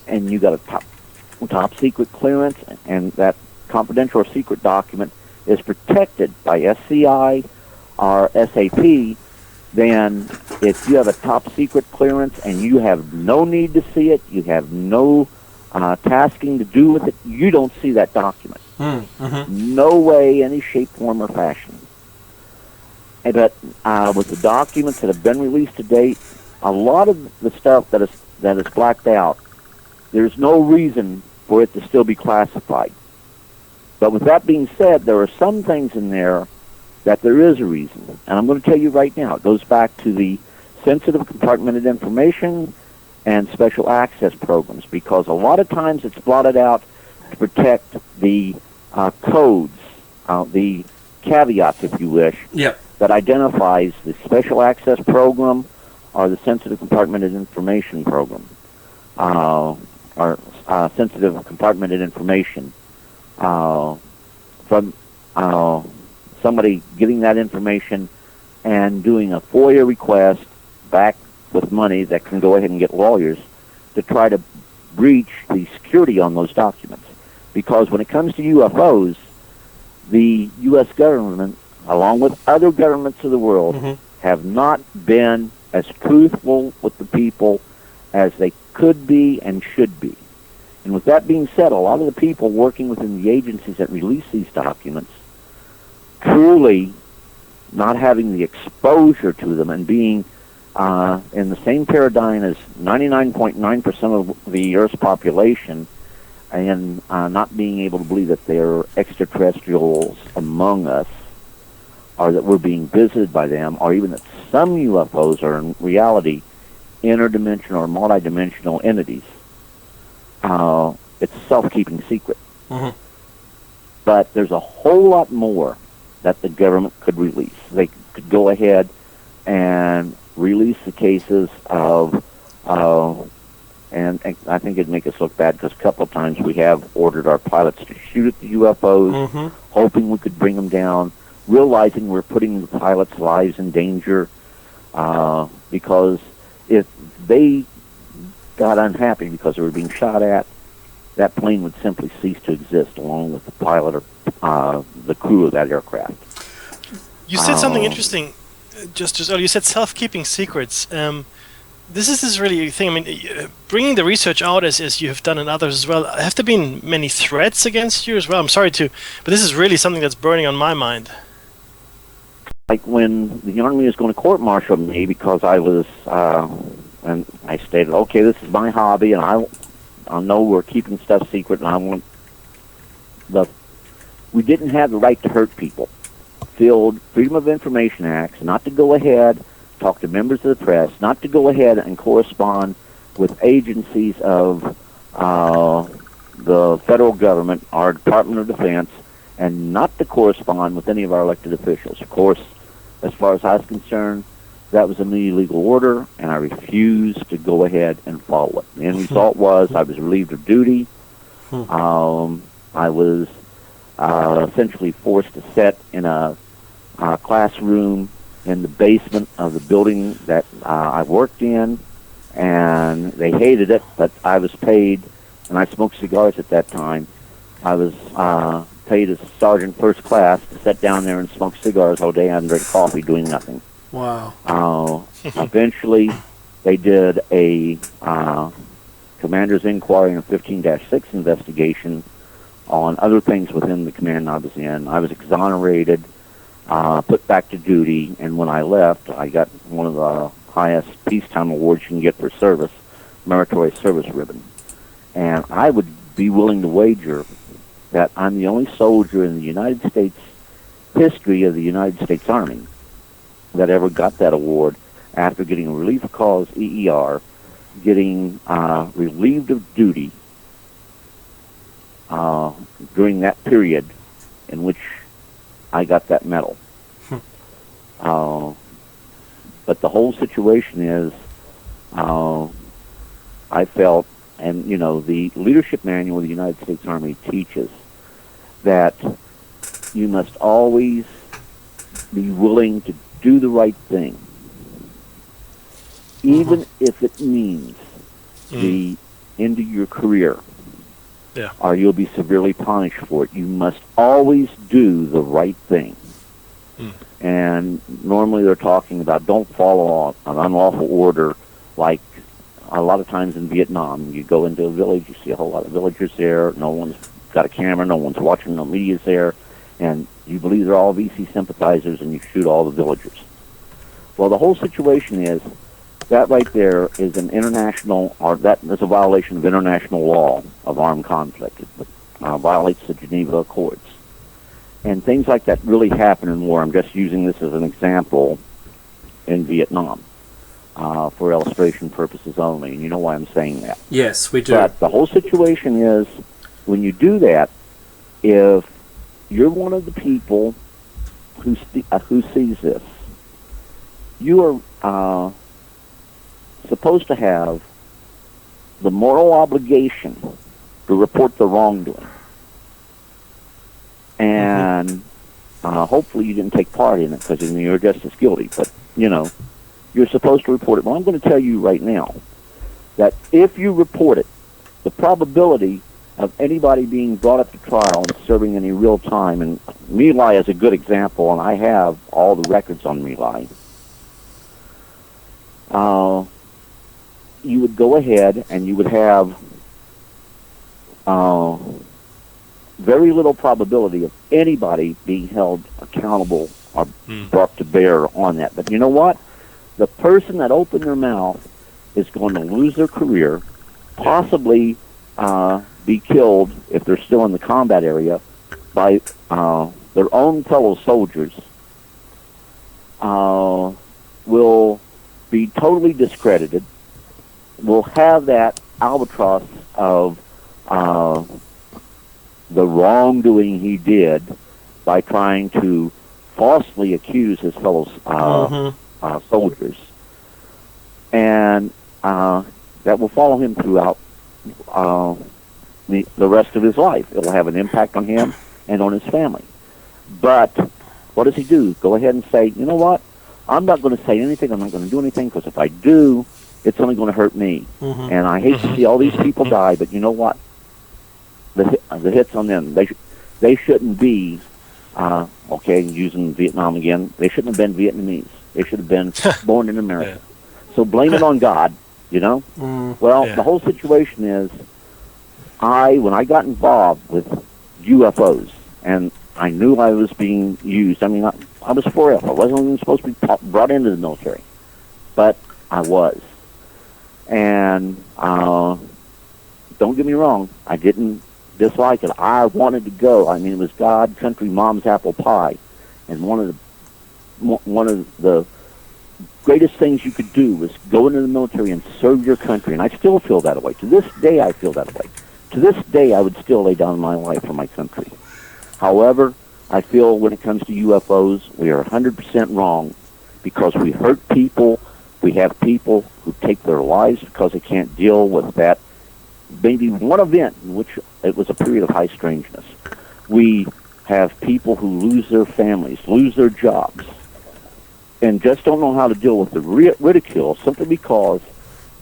and you got a top secret clearance, and that confidential or secret document is protected by SCI or SAP, then if you have a top secret clearance and you have no need to see it, you have no tasking to do with it, you don't see that document. Mm-hmm. No way, any shape, form, or fashion. But with the documents that have been released to date, a lot of the stuff that is blacked out, there's no reason for it to still be classified. But with that being said, there are some things in there that there is a reason. And I'm going to tell you right now, it goes back to the Sensitive Compartmented Information and Special Access Programs, because a lot of times it's blotted out to protect the codes, the caveats, if you wish, yep, that identifies the Special Access Program or the Sensitive Compartmented Information Program, or Sensitive Compartmented Information, from somebody getting that information and doing a FOIA request back with money that can go ahead and get lawyers to try to breach the security on those documents. Because when it comes to UFOs, the U.S. government, along with other governments of the world, mm-hmm, have not been as truthful with the people as they could be and should be. And with that being said, a lot of the people working within the agencies that release these documents truly not having the exposure to them and being in the same paradigm as 99.9% of the Earth's population, and not being able to believe that there are extraterrestrials among us, or that we're being visited by them, or even that some UFOs are in reality interdimensional or multidimensional entities. It's a self-keeping secret. Mm-hmm. But there's a whole lot more that the government could release. They could go ahead and release the cases of, and I think it'd make us look bad because a couple of times we have ordered our pilots to shoot at the UFOs, mm-hmm, hoping we could bring them down, realizing we're putting the pilots' lives in danger, because if they got unhappy because they were being shot at, that plane would simply cease to exist along with the pilot or the crew of that aircraft. You said something interesting just earlier. You said self-keeping secrets. This is this really thing. I mean, bringing the research out as you have done and others as well, have there been many threats against you as well? I'm sorry to, but this is really something that's burning on my mind. Like when the Army was going to court-martial me because I was, and I stated, okay, this is my hobby, and I know we're keeping stuff secret, and I want we didn't have the right to hurt people. Filled Freedom of Information Acts, not to go ahead, talk to members of the press, not to go ahead and correspond with agencies of the federal government, our Department of Defense, and not to correspond with any of our elected officials. Of course, as far as I was concerned, that was an illegal order, and I refused to go ahead and follow it. The end result was I was relieved of duty. I was essentially forced to sit in a classroom in the basement of the building that I worked in, and they hated it, but I was paid, and I smoked cigars at that time. I was paid as a sergeant first class to sit down there and smoke cigars all day and drink coffee doing nothing. Wow. Eventually, they did a commander's inquiry and a 15-6 investigation on other things within the command I was in. I was exonerated, put back to duty, and when I left, I got one of the highest peacetime awards you can get for service, Meritorious Service Ribbon. And I would be willing to wager that I'm the only soldier in the United States history of the United States Army that ever got that award after getting a relief of cause EER, getting relieved of duty during that period in which I got that medal. But the whole situation is, I felt, and you know, the leadership manual of the United States Army teaches that you must always be willing to do the right thing, even if it means the end of your career, or you'll be severely punished for it. You must always do the right thing. And normally they're talking about don't follow an unlawful order, like a lot of times in Vietnam. You go into a village, you see a whole lot of villagers there, no one's got a camera, no one's watching, no media's there, and you believe they're all VC sympathizers, and you shoot all the villagers. Well, the whole situation is, that right there is an international, or that is a violation of international law of armed conflict. It violates the Geneva Accords. And things like that really happen in war. I'm just using this as an example in Vietnam for illustration purposes only. And you know why I'm saying that. Yes, we do. But the whole situation is, when you do that, if you're one of the people who sees this, you are supposed to have the moral obligation to report the wrongdoing. And hopefully you didn't take part in it, because you're just as guilty. But, you know, you're supposed to report it. Well, I'm going to tell you right now that if you report it, the probability of anybody being brought up to trial and serving any real time, and My Lai is a good example, and I have all the records on My Lai. You would go ahead and you would have very little probability of anybody being held accountable or brought to bear on that. But you know what? The person that opened their mouth is going to lose their career, possibly be killed if they're still in the combat area by their own fellow soldiers, will be totally discredited, will have that albatross of the wrongdoing he did by trying to falsely accuse his fellow soldiers, and that will follow him throughout the rest of his life. It will have an impact on him and on his family. But what does he do? Go ahead and say, you know what? I'm not going to say anything. I'm not going to do anything, because if I do, it's only going to hurt me. And I hate to see all these people die, but you know what? The hits on them. They shouldn't be, okay, using Vietnam again, they shouldn't have been Vietnamese. They should have been born in America. So blame it on God, you know? Well, the whole situation is, when I got involved with UFOs, and I knew I was being used, I mean, I was for it. I wasn't even supposed to be brought into the military, but I was. And don't get me wrong, I didn't dislike it. I wanted to go. I mean, it was God, country, mom's apple pie. And one of the greatest things you could do was go into the military and serve your country. And I still feel that way. To this day, I feel that way. To this day, I would still lay down my life for my country. However, I feel when it comes to UFOs, we are 100% wrong, because we hurt people. We have people who take their lives because they can't deal with that. Maybe one event in which it was a period of high strangeness. We have people who lose their families, lose their jobs, and just don't know how to deal with the ridicule, simply because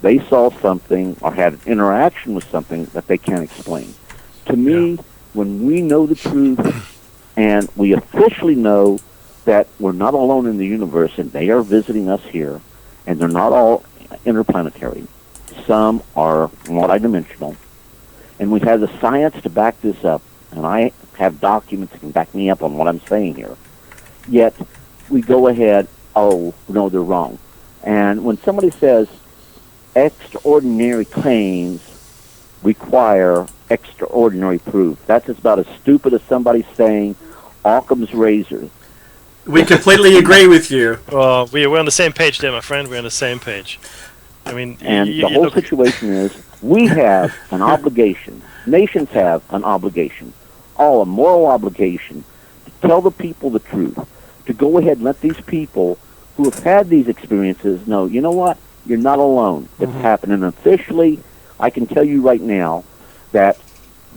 they saw something or had an interaction with something that they can't explain. To me, when we know the truth and we officially know that we're not alone in the universe and they are visiting us here, and they're not all interplanetary. some are multidimensional, and we have the science to back this up, and I have documents that can back me up on what I'm saying here. Yet, we go ahead, oh, no, they're wrong. And when somebody says extraordinary claims require extraordinary proof, that's about as stupid as somebody saying Occam's razor. We completely agree with you. We're on the same page there, my friend. We're on the same page. I mean, and the whole situation is we have an obligation. Nations have an obligation, a moral obligation, to tell the people the truth, to go ahead and let these people who have had these experiences know, you know what, you're not alone. It's happening. Officially, I can tell you right now that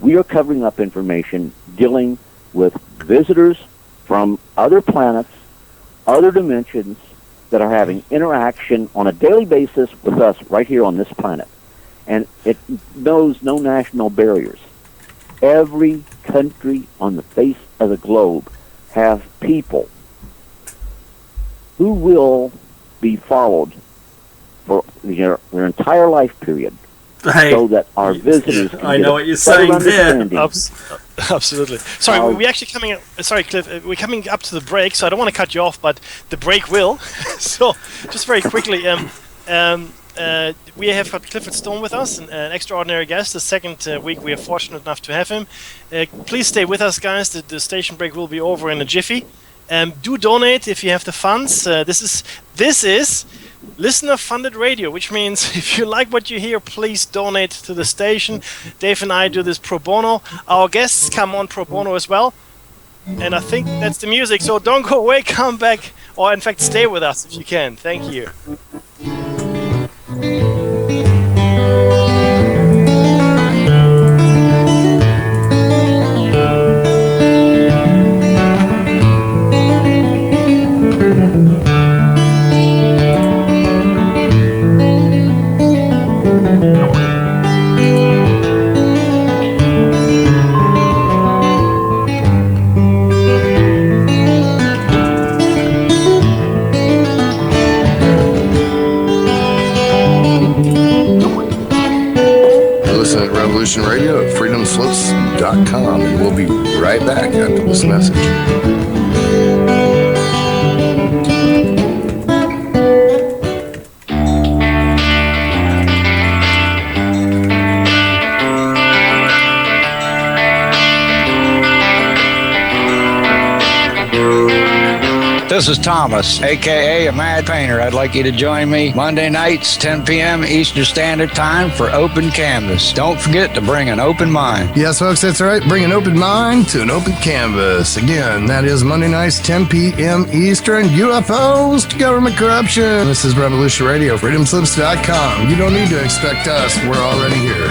we are covering up information dealing with visitors from other planets, other dimensions that are having interaction on a daily basis with us right here on this planet. And it knows no national barriers. Every country on the face of the globe have people who will be followed for their entire life period, so that our visitors can I know what you're saying there. Absolutely. Sorry, we're actually coming up. Sorry, Cliff. We're coming up to the break, so I don't want to cut you off, but the break will. So, just very quickly, we have got Clifford Stone with us, an extraordinary guest. The second week we are fortunate enough to have him. Please stay with us, guys. The station break will be over in a jiffy. Do donate if you have the funds. This is listener-funded radio, which means if you like what you hear, please donate to the station. Dave and I do this pro bono. Our guests come on pro bono as well. And I think that's the music. So don't go away, come back, or in fact stay with us if you can. Thank you. Radio at freedomslips.com, and we'll be right back after this message. This is Thomas, a.k.a. a Mad Painter. I'd like you to join me Monday nights, 10 p.m. Eastern Standard Time for Open Canvas. Don't forget to bring an open mind. Yes, folks, that's right. Bring an open mind to an open canvas. Again, that is Monday nights, 10 p.m. Eastern. UFOs to government corruption. This is Revolution Radio, freedomslips.com. You don't need to expect us. We're already here.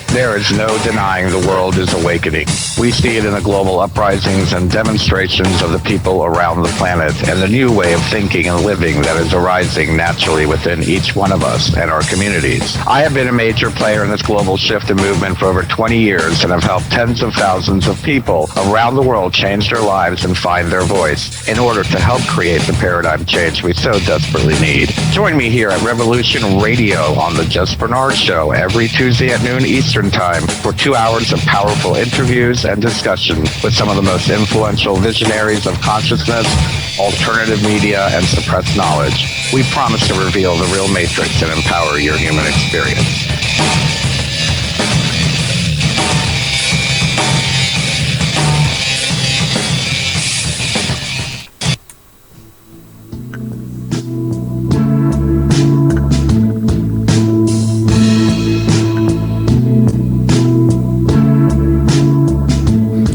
There is no denying the world is awakening. We see it in the global uprisings and demonstrations of the people around the planet and the new way of thinking and living that is arising naturally within each one of us and our communities. I have been a major player in this global shift and movement for over 20 years and have helped tens of thousands of people around the world change their lives and find their voice in order to help create the paradigm change we so desperately need. Join me here at Revolution Radio on the Just Bernard Show every Tuesday at noon Eastern Time for 2 hours of powerful interviews and discussion with some of the most influential visionaries of consciousness, alternative media, and suppressed knowledge. We promise to reveal the real matrix and empower your human experience.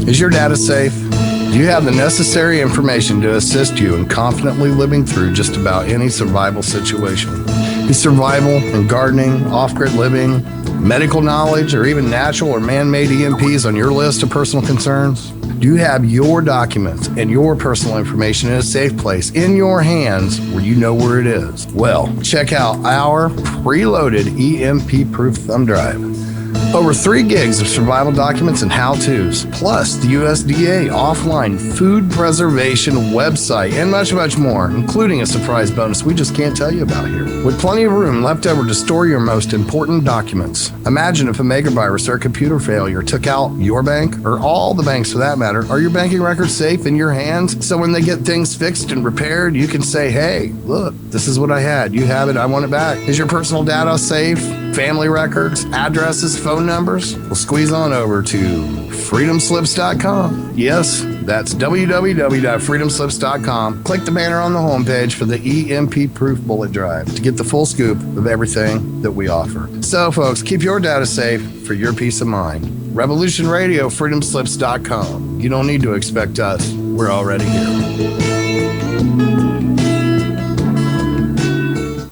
Is your data safe? Do you have the necessary information to assist you in confidently living through just about any survival situation? Is survival and gardening, off-grid living, medical knowledge, or even natural or man-made EMPs on your list of personal concerns? Do you have your documents and your personal information in a safe place in your hands where you know where it is? Well, check out our preloaded EMP-proof thumb drive. Over 3 gigs of survival documents and how-tos, plus the USDA offline food preservation website, and much, much more, including a surprise bonus we just can't tell you about here. With plenty of room left over to store your most important documents. Imagine if a megavirus or a computer failure took out your bank, or all the banks for that matter. Are your banking records safe in your hands? So when they get things fixed and repaired, you can say, hey, look, this is what I had. You have it. I want it back. Is your personal data safe? Family records, addresses, phone numbers? Well, squeeze on over to freedomslips.com. Yes, that's www.freedomslips.com. Click the banner on the homepage for the EMP-proof bullet drive to get the full scoop of everything that we offer. So, folks, keep your data safe for your peace of mind. Revolution Radio, freedomslips.com. You don't need to expect us. We're already here.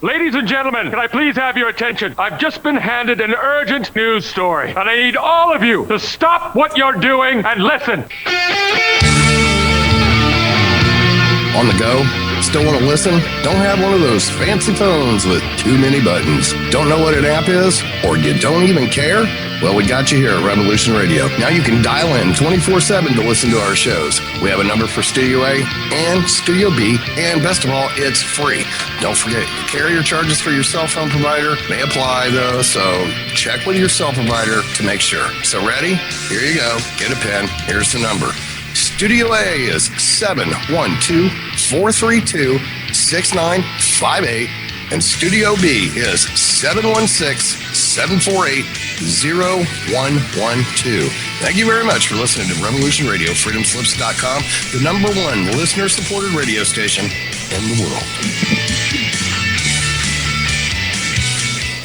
Ladies and gentlemen, can I please have your attention? I've just been handed an urgent news story, and I need all of you to stop what you're doing and listen. On the go? Still want to listen? Don't have one of those fancy phones with too many buttons. Don't know what an app is? Or you don't even care? Well, we got you here at Revolution Radio. Now you can dial in 24/7 to listen to our shows. We have a number for Studio A and Studio B, and best of all, it's free. Don't forget, carrier charges for your cell phone provider may apply, though, so check with your cell provider to make sure. So ready? Here you go. Get a pen. Here's the number. Studio A is 712-432-6958, and Studio B is 716-748-0112. Thank you very much for listening to Revolution Radio, freedomslips.com, the #1 listener-supported radio station in the world.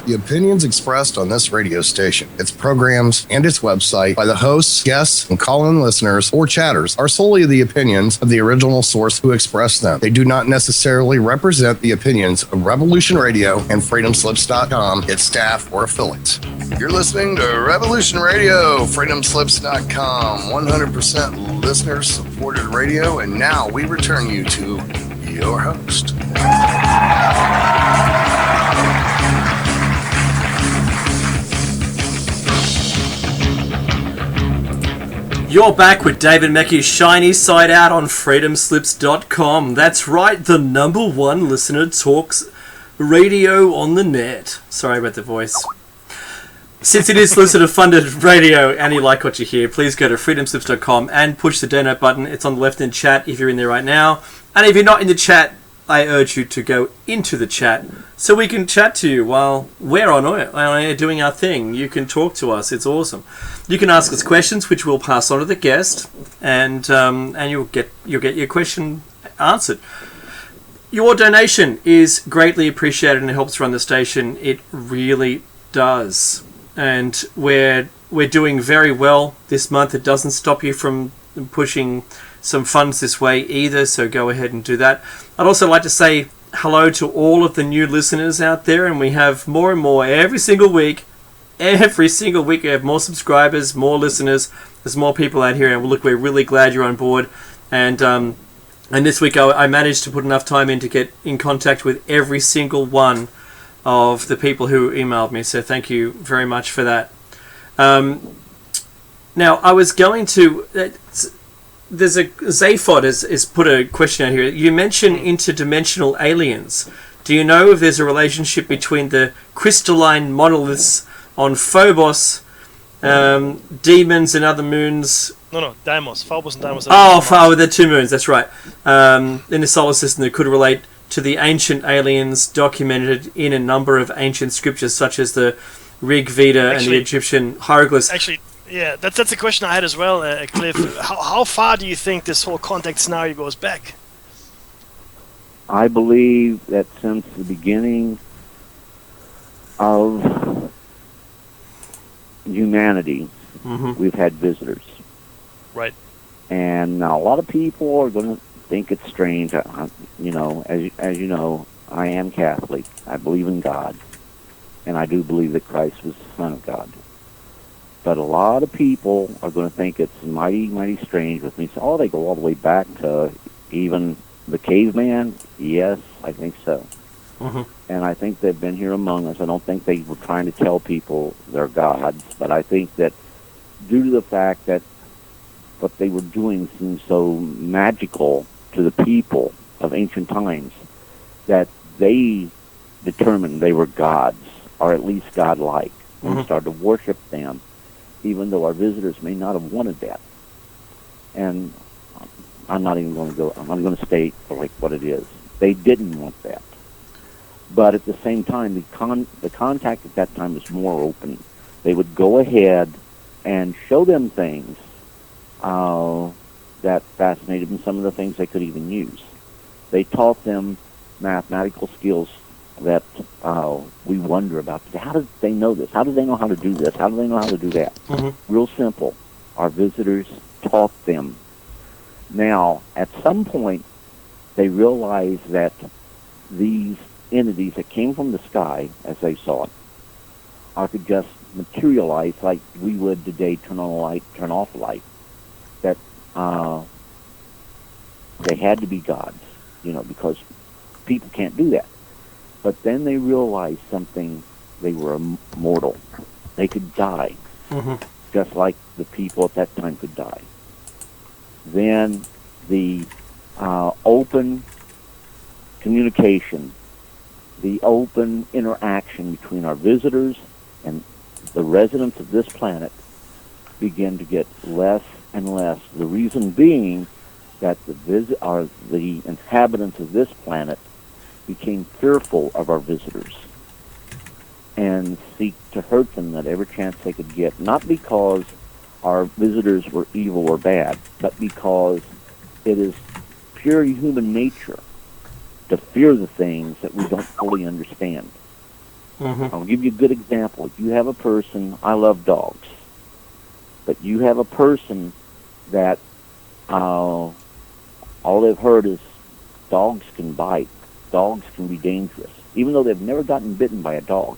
The opinions expressed on this radio station, its programs, and its website by the hosts, guests, and call-in listeners or chatters are solely the opinions of the original source who expressed them. They do not necessarily represent the opinions of Revolution Radio and freedomslips.com, its staff, or affiliates. You're listening to Revolution Radio, freedomslips.com, 100% listener-supported radio, and now we return you to your host. You're back with David Mackey's Shiny Side Out on freedomslips.com. That's right, the #1 listener talks radio on the net. Sorry about the voice. Since it is listener-funded radio and you like what you hear, please go to freedomslips.com and push the donate button. It's on the left in chat if you're in there right now. And if you're not in the chat, I urge you to go into the chat so we can chat to you while we're on air doing our thing. You can talk to us. It's awesome. You can ask us questions, which we'll pass on to the guest, and you'll get your question answered. Your donation is greatly appreciated and it helps run the station. It really does. And we're doing very well this month. It doesn't stop you from pushing some funds this way either, so go ahead and do that. I'd also like to say hello to all of the new listeners out there, and we have more and more every single week. Every single week we have more subscribers, more listeners. There's more people out here, and look, we're really glad you're on board. And this week I managed to put enough time in to get in contact with every single one of the people who emailed me, so thank you very much for that. Now, I was going to... There's a Zaphod has put a question out here. You mentioned interdimensional aliens. Do you know if there's a relationship between the crystalline monoliths on Phobos, demons and other moons? No, Deimos. Phobos and Deimos. The 2 moons, that's right. In the solar system that could relate to the ancient aliens documented in a number of ancient scriptures, such as the Rig Veda and the Egyptian hieroglyphs. Actually, yeah, that's a question I had as well, Cliff. How far do you think this whole contact scenario goes back? I believe that since the beginning of humanity, we've had visitors. Right. And now a lot of people are going to think it's strange. As you know, I am Catholic. I believe in God. And I do believe that Christ was the Son of God. But a lot of people are going to think it's mighty, mighty strange with me. So, they go all the way back to even the caveman? Yes, I think so. And I think they've been here among us. I don't think they were trying to tell people they're gods, but I think that due to the fact that what they were doing seemed so magical to the people of ancient times, that they determined they were gods, or at least godlike, and started to worship them, even though our visitors may not have wanted that. And I'm not even going to go, I'm going to state like what it is. They didn't want that. But at the same time, the contact at that time was more open. They would go ahead and show them things that fascinated them, some of the things they could even use. They taught them mathematical skills that we wonder about. How did they know this? How do they know how to do this? How do they know how to do that? Real simple. Our visitors taught them. Now, at some point, they realized that these entities that came from the sky, as they saw it, are to just materialize like we would today turn on a light, turn off a light. That they had to be gods, because people can't do that. But then they realized something. They were immortal. They could die, just like the people at that time could die. Then the open communication, the open interaction between our visitors and the residents of this planet began to get less and less. The reason being that the inhabitants of this planet became fearful of our visitors and seek to hurt them at every chance they could get, not because our visitors were evil or bad, but because it is pure human nature to fear the things that we don't fully understand. I'll give you a good example. If you have a person, I love dogs, but you have a person that all they've heard is dogs can bite, dogs can be dangerous. Even though they've never gotten bitten by a dog,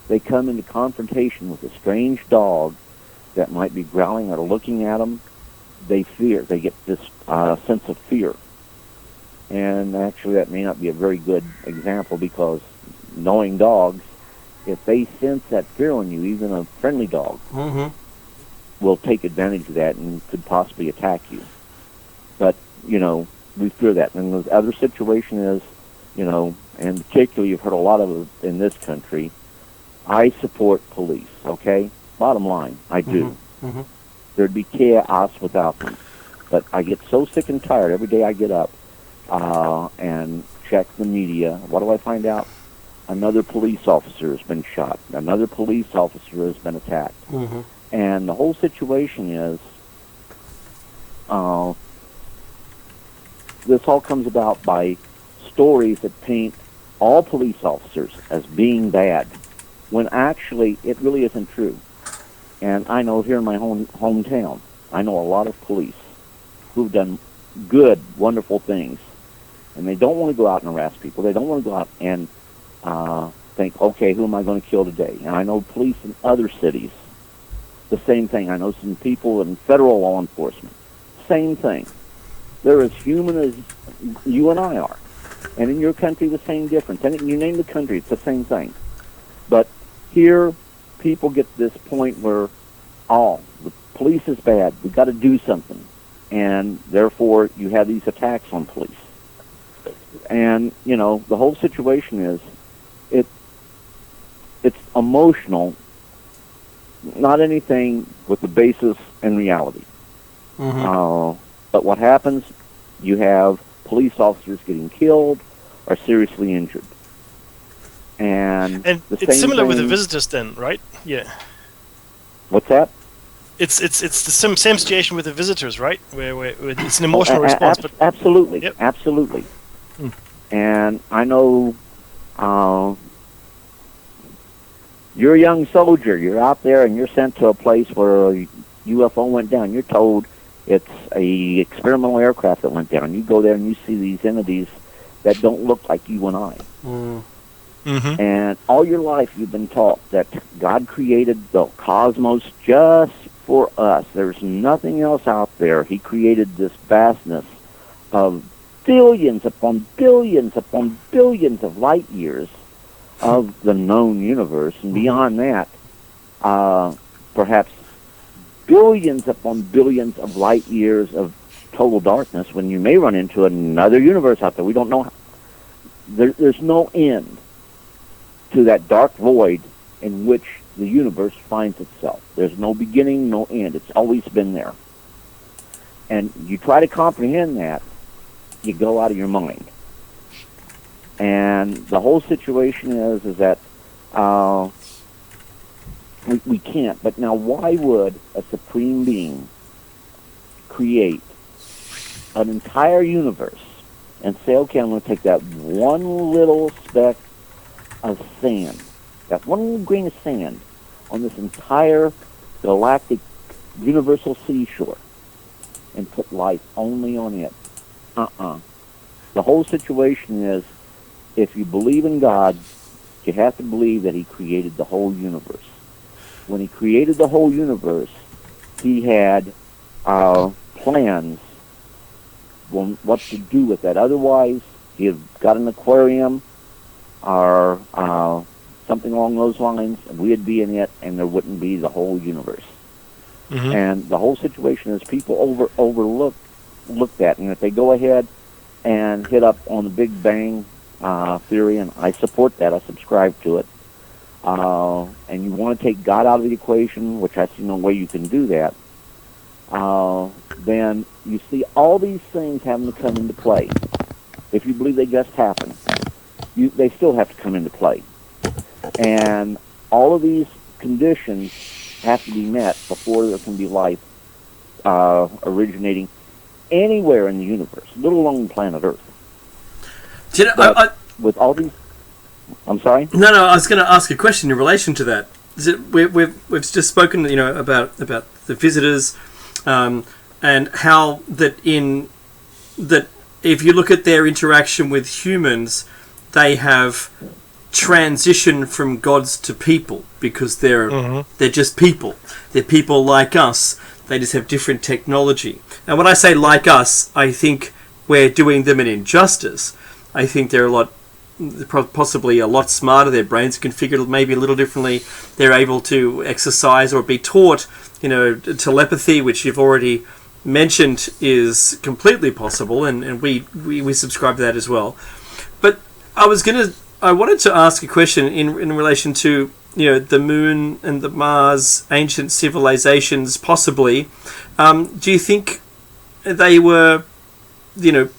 they come into confrontation with a strange dog that might be growling or looking at them. They fear. They get this sense of fear. And actually, that may not be a very good example, because knowing dogs, if they sense that fear in you, even a friendly dog will take advantage of that and could possibly attack you. But, we fear that. And the other situation is, and particularly you've heard a lot of it in this country, I support police, okay? Bottom line, I do. There'd be chaos without them. But I get so sick and tired every day I get up and check the media. What do I find out? Another police officer has been shot. Another police officer has been attacked. And the whole situation is, this all comes about by stories that paint all police officers as being bad, when actually it really isn't true. And I know here in my hometown, I know a lot of police who've done good, wonderful things. And they don't want to go out and harass people. They don't want to go out and think, okay, who am I going to kill today? And I know police in other cities, the same thing. I know some people in federal law enforcement, same thing. They're as human as you and I are. And in your country, the same difference. And you name the country, it's the same thing. But here, people get to this point where, the police is bad. We've got to do something. And therefore, you have these attacks on police. And, the whole situation is, it's emotional, not anything with the basis in reality. But what happens, you have police officers getting killed or seriously injured. And it's similar with the visitors then, right? Yeah. What's that? It's the same situation with the visitors, right? Where it's an emotional response. But absolutely, yep. Absolutely. And I know you're a young soldier. You're out there and you're sent to a place where a UFO went down. You're told it's a experimental aircraft that went down. You go there and you see these entities that don't look like you and I. And all your life you've been taught that God created the cosmos just for us. There's nothing else out there. He created this vastness of billions upon billions upon billions of light years of the known universe, and beyond that, perhaps billions upon billions of light years of total darkness, when you may run into another universe out there. We don't know. There's no end to that dark void in which the universe finds itself. There's no beginning, no end. It's always been there. And you try to comprehend that, you go out of your mind. And the whole situation is that we can't. But now, why would a supreme being create an entire universe and say, okay, I'm going to take that one little speck of sand, that one little grain of sand on this entire galactic universal seashore and put life only on it? The whole situation is, if you believe in God, you have to believe that He created the whole universe. When He created the whole universe, He had plans on what to do with that. Otherwise, He had got an aquarium or something along those lines, and we'd be in it, and there wouldn't be the whole universe. Mm-hmm. And the whole situation is people overlook that, and if they go ahead and hit up on the Big Bang theory, and I support that, I subscribe to it, and you want to take God out of the equation, which I see no way you can do that, then you see all these things having to come into play. If you believe they just happen, they still have to come into play. And all of these conditions have to be met before there can be life originating anywhere in the universe, let alone planet Earth. Do you know, with all these... I'm sorry? No, I was going to ask a question in relation to that. We've just spoken, about the visitors, and how that if you look at their interaction with humans, they have transitioned from gods to people because they're just people. They're people like us. They just have different technology. And when I say like us, I think we're doing them an injustice. I think they're possibly a lot smarter. Their brains are configured maybe a little differently. They're able to exercise or be taught, telepathy, which you've already mentioned is completely possible, and we subscribe to that as well. But I wanted to ask a question in relation to the moon and the Mars, ancient civilizations, possibly. Do you think they were the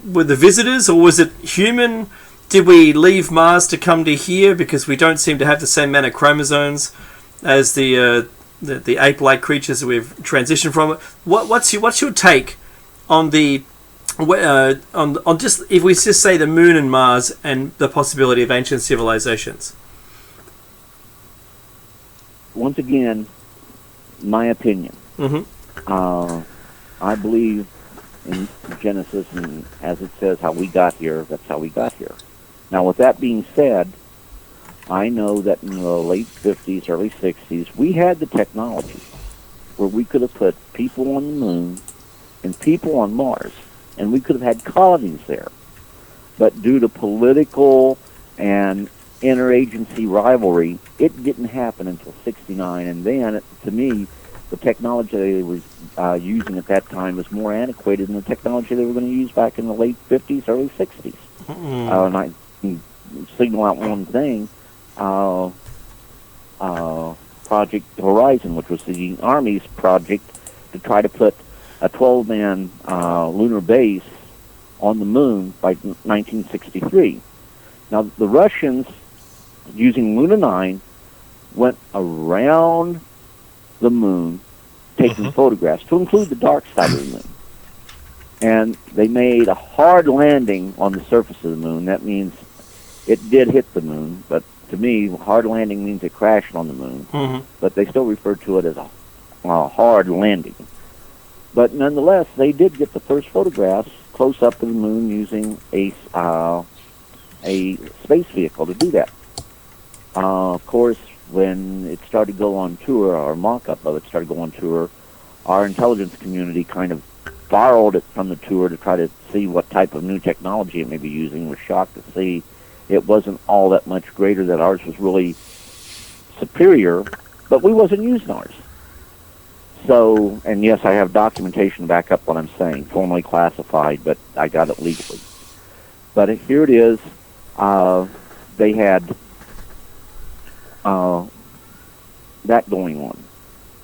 visitors, or was it human? Did we leave Mars to come to here because we don't seem to have the same amount of chromosomes as the ape-like creatures that we've transitioned from? What's your take on on just, if we just say, the moon and Mars and the possibility of ancient civilizations? Once again, my opinion. I believe in Genesis, and as it says, how we got here, that's how we got here. Now, with that being said, I know that in the late 50s, early 60s, we had the technology where we could have put people on the moon and people on Mars, and we could have had colonies there. But due to political and interagency rivalry, it didn't happen until 69, and then, to me, the technology they were using at that time was more antiquated than the technology they were going to use back in the late 50s, early 60s. And I can signal out one thing, Project Horizon, which was the Army's project to try to put a 12-man lunar base on the moon by 1963. Now, the Russians, using Luna 9, went around the moon taking photographs to include the dark side of the moon. And they made a hard landing on the surface of the moon. That means it did hit the moon, but to me, hard landing means it crashed on the moon. But they still refer to it as a hard landing. But nonetheless, they did get the first photographs close up of the moon using a space vehicle to do that. Of course, when it started to go on tour, or mock-up of it started to go on tour, our intelligence community kind of borrowed it from the tour to try to see what type of new technology it may be using. Was shocked to see it wasn't all that much greater, that ours was really superior, but we wasn't using ours. So, and yes, I have documentation to back up what I'm saying, formally classified, but I got it legally. But here it is. They had that going on.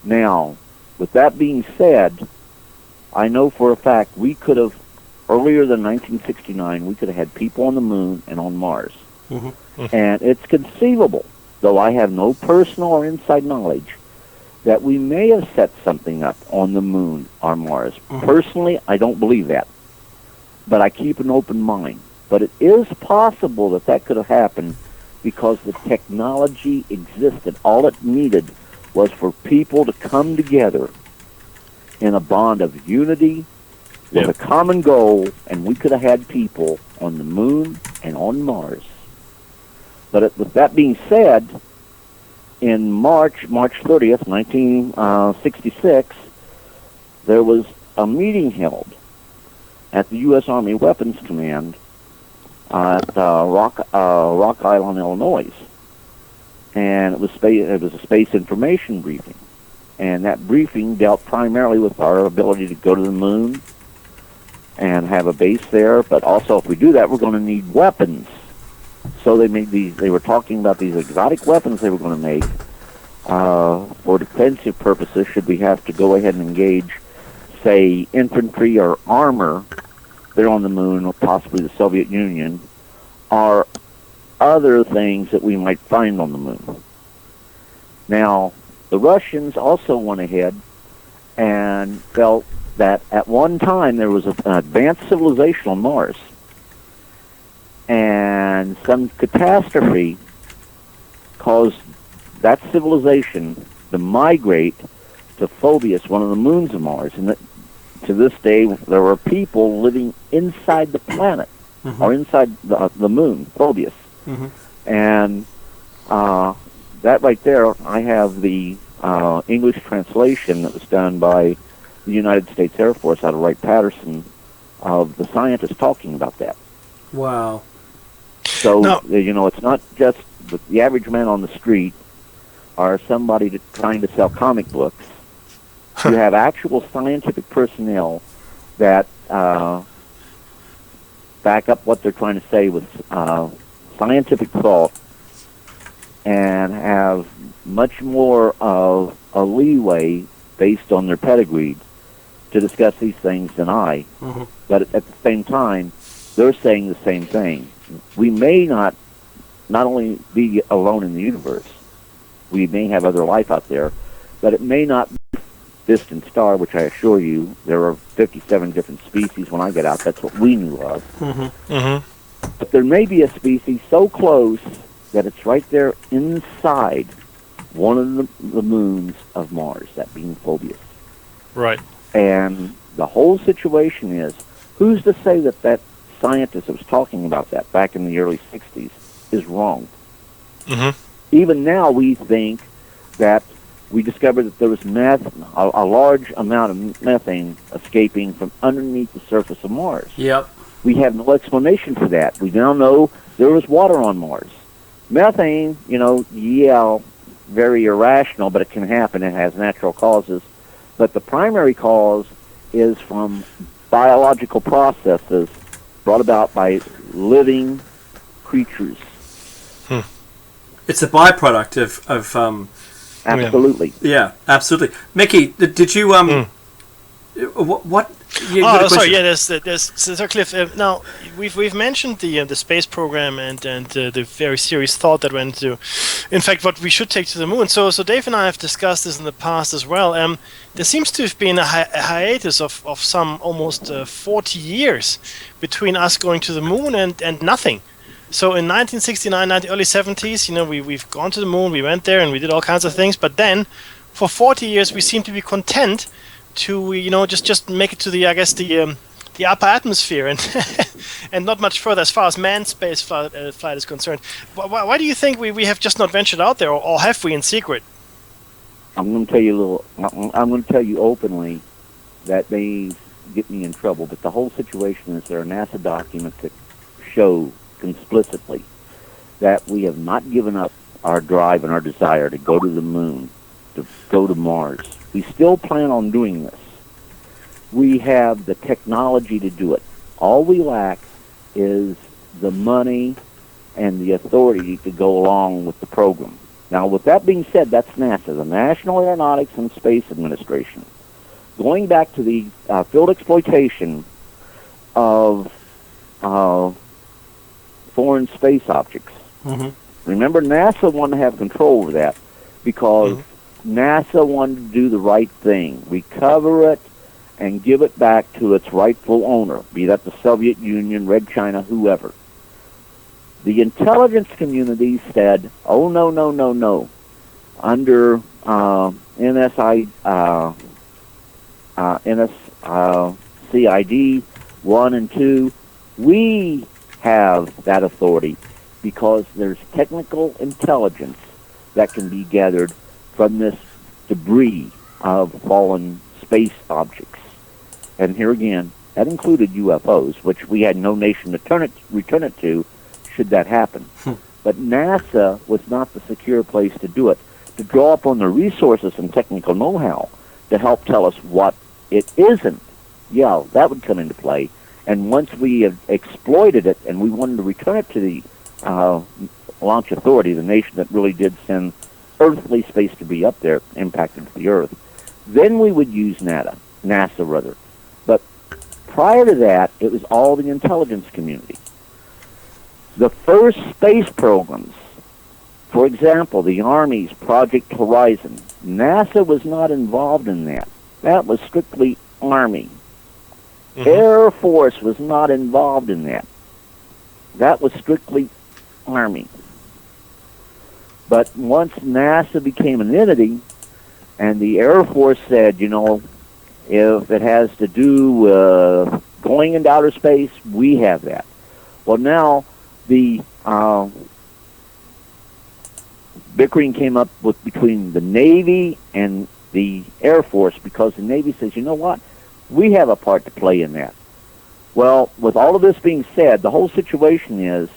Now, with that being said, I know for a fact we could have, earlier than 1969, we could have had people on the moon and on Mars. And it's conceivable, though I have no personal or inside knowledge, that we may have set something up on the moon or Mars. Personally, I don't believe that, but I keep an open mind. But it is possible that that could have happened because the technology existed. All it needed was for people to come together in a bond of unity with a common goal, and we could have had people on the moon and on Mars. But with that being said, in March 30th, 1966, there was a meeting held at the U.S. Army Weapons Command at Rock Island, Illinois, and it was a space information briefing, and that briefing dealt primarily with our ability to go to the moon and have a base there. But also, if we do that, we're going to need weapons. So they were talking about these exotic weapons they were going to make for defensive purposes. Should we have to go ahead and engage, say, infantry or armor there on the moon, or possibly the Soviet Union, or other things that we might find on the moon. Now, the Russians also went ahead and felt that at one time there was an advanced civilization on Mars, and some catastrophe caused that civilization to migrate to Phoebus, one of the moons of Mars, and that to this day there were people living inside the planet, or inside the moon, Phoebus. And that right there, I have the English translation that was done by the United States Air Force out of Wright-Patterson, of the scientists talking about that. Wow. So, it's not just the average man on the street or somebody trying to sell comic books. You have actual scientific personnel that back up what they're trying to say with scientific thought, and have much more of a leeway based on their pedigree to discuss these things than I. But at the same time, they're saying the same thing. We may not only be alone in the universe, we may have other life out there, but it may not be a distant star, which I assure you, there are 57 different species when I get out. That's what we knew of. But there may be a species so close that it's right there inside one of the moons of Mars, that being Phoebus. Right. And the whole situation is, who's to say that scientist that was talking about that back in the early 60s is wrong? Even now we think that we discovered that there was a large amount of methane escaping from underneath the surface of Mars. We have no explanation for that. We now know there was water on Mars. Methane, very irrational, but it can happen. It has natural causes. But the primary cause is from biological processes brought about by living creatures. It's a byproduct of absolutely. Yeah, absolutely. Mickey, did you what? Sorry. Yeah, there's Cliff. Now we've mentioned the space program and the very serious thought that went to, in fact, what we should take to the moon. So Dave and I have discussed this in the past as well. There seems to have been a hiatus of some almost 40 years between us going to the moon and nothing. So in 1969, early 70s, we've gone to the moon, we went there and we did all kinds of things. But then, for 40 years, we seem to be content to just make it to the upper atmosphere and not much further as far as manned space flight is concerned. Why do you think we have just not ventured out there, or have we in secret? I'm going to tell you openly that they've get me in trouble, but the whole situation is there are NASA documents that show explicitly that we have not given up our drive and our desire to go to the moon, to go to Mars. We still plan on doing this. We have the technology to do it. All we lack is the money and the authority to go along with the program. Now, with that being said, that's NASA, the National Aeronautics and Space Administration. Going back to the field exploitation of foreign space objects. Remember, NASA wanted to have control over that because NASA wanted to do the right thing, recover it, and give it back to its rightful owner, be that the Soviet Union, Red China, whoever. The intelligence community said, oh, no, no, no, no. Under NSCID 1 and 2, we have that authority because there's technical intelligence that can be gathered from this debris of fallen space objects. And here again, that included UFOs, which we had no nation to return it to should that happen. But NASA was not the secure place to do it, to draw upon the resources and technical know-how to help tell us what it isn't. Yeah, that would come into play. And once we have exploited it and we wanted to return it to the launch authority, the nation that really did send earthly space to be up there, impacted the Earth, then we would use NASA rather. But prior to that, it was all the intelligence community. The first space programs, for example, the Army's Project Horizon, NASA was not involved in that. That was strictly Army. Air Force was not involved in that. That was strictly Army. But once NASA became an entity, and the Air Force said, you know, if it has to do with going into outer space, we have that. Well, now the bickering came up between the Navy and the Air Force because the Navy says, you know what, we have a part to play in that. Well, with all of this being said, the whole situation is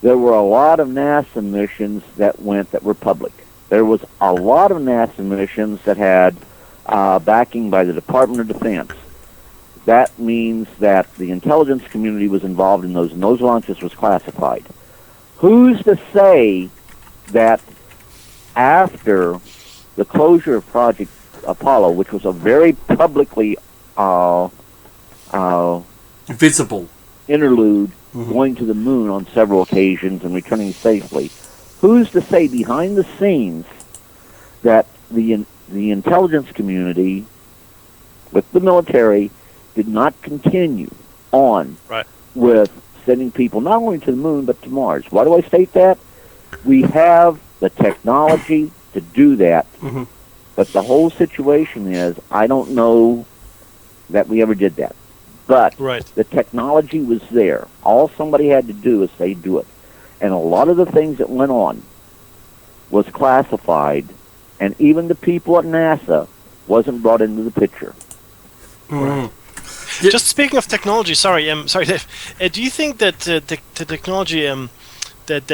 there were a lot of NASA missions that were public. There was a lot of NASA missions that had backing by the Department of Defense. That means that the intelligence community was involved in those, and those launches was classified. Who's to say that after the closure of Project Apollo, which was a very publicly visible interlude, going to the moon on several occasions and returning safely, who's to say behind the scenes that the intelligence community with the military did not continue on with sending people not only to the moon but to Mars? Why do I state that? We have the technology to do that, but the whole situation is I don't know that we ever did that. But the technology was there. All somebody had to do is say do it. And a lot of the things that went on was classified, and even the people at NASA wasn't brought into the picture. Just speaking of technology, sorry, Dave. Do you think that the technology that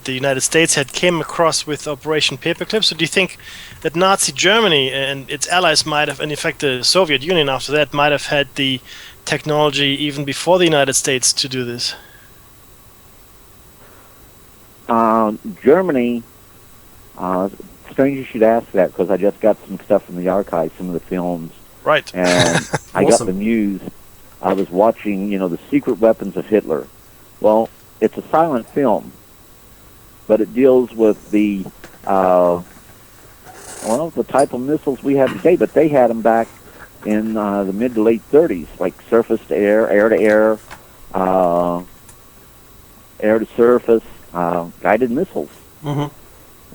the United States had came across with Operation Paperclip? So do you think that Nazi Germany and its allies might have, and in fact the Soviet Union after that, might have had the technology even before the United States to do this? Germany, strange you should ask that because I just got some stuff from the archives, some of the films. Right. And I got the news. I was watching, the secret weapons of Hitler. Well, it's a silent film, but it deals with the type of missiles we have today, but they had them back in the mid to late 30s, like surface to air, air to air, air to surface, guided missiles. And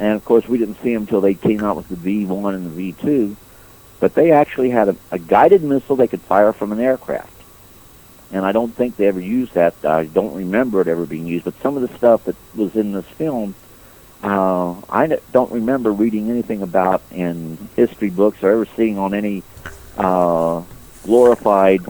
of course, we didn't see them until they came out with the V1 and the V2, but they actually had a guided missile they could fire from an aircraft. And I don't think they ever used that. I don't remember it ever being used, but some of the stuff that was in this film, I don't remember reading anything about in history books or ever seeing on any glorified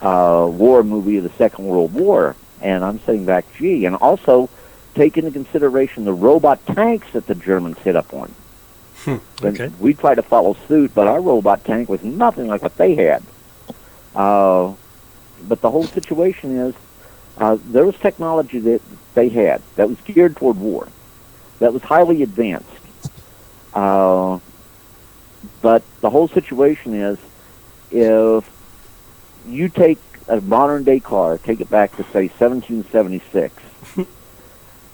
war movie of the Second World War. And I'm saying back, gee, and also take into consideration the robot tanks that the Germans hit up on. Okay. We tried to follow suit, but our robot tank was nothing like what they had. But the whole situation is, there was technology that they had that was geared toward war, that was highly advanced. But the whole situation is, if you take a modern-day car, take it back to, say, 1776,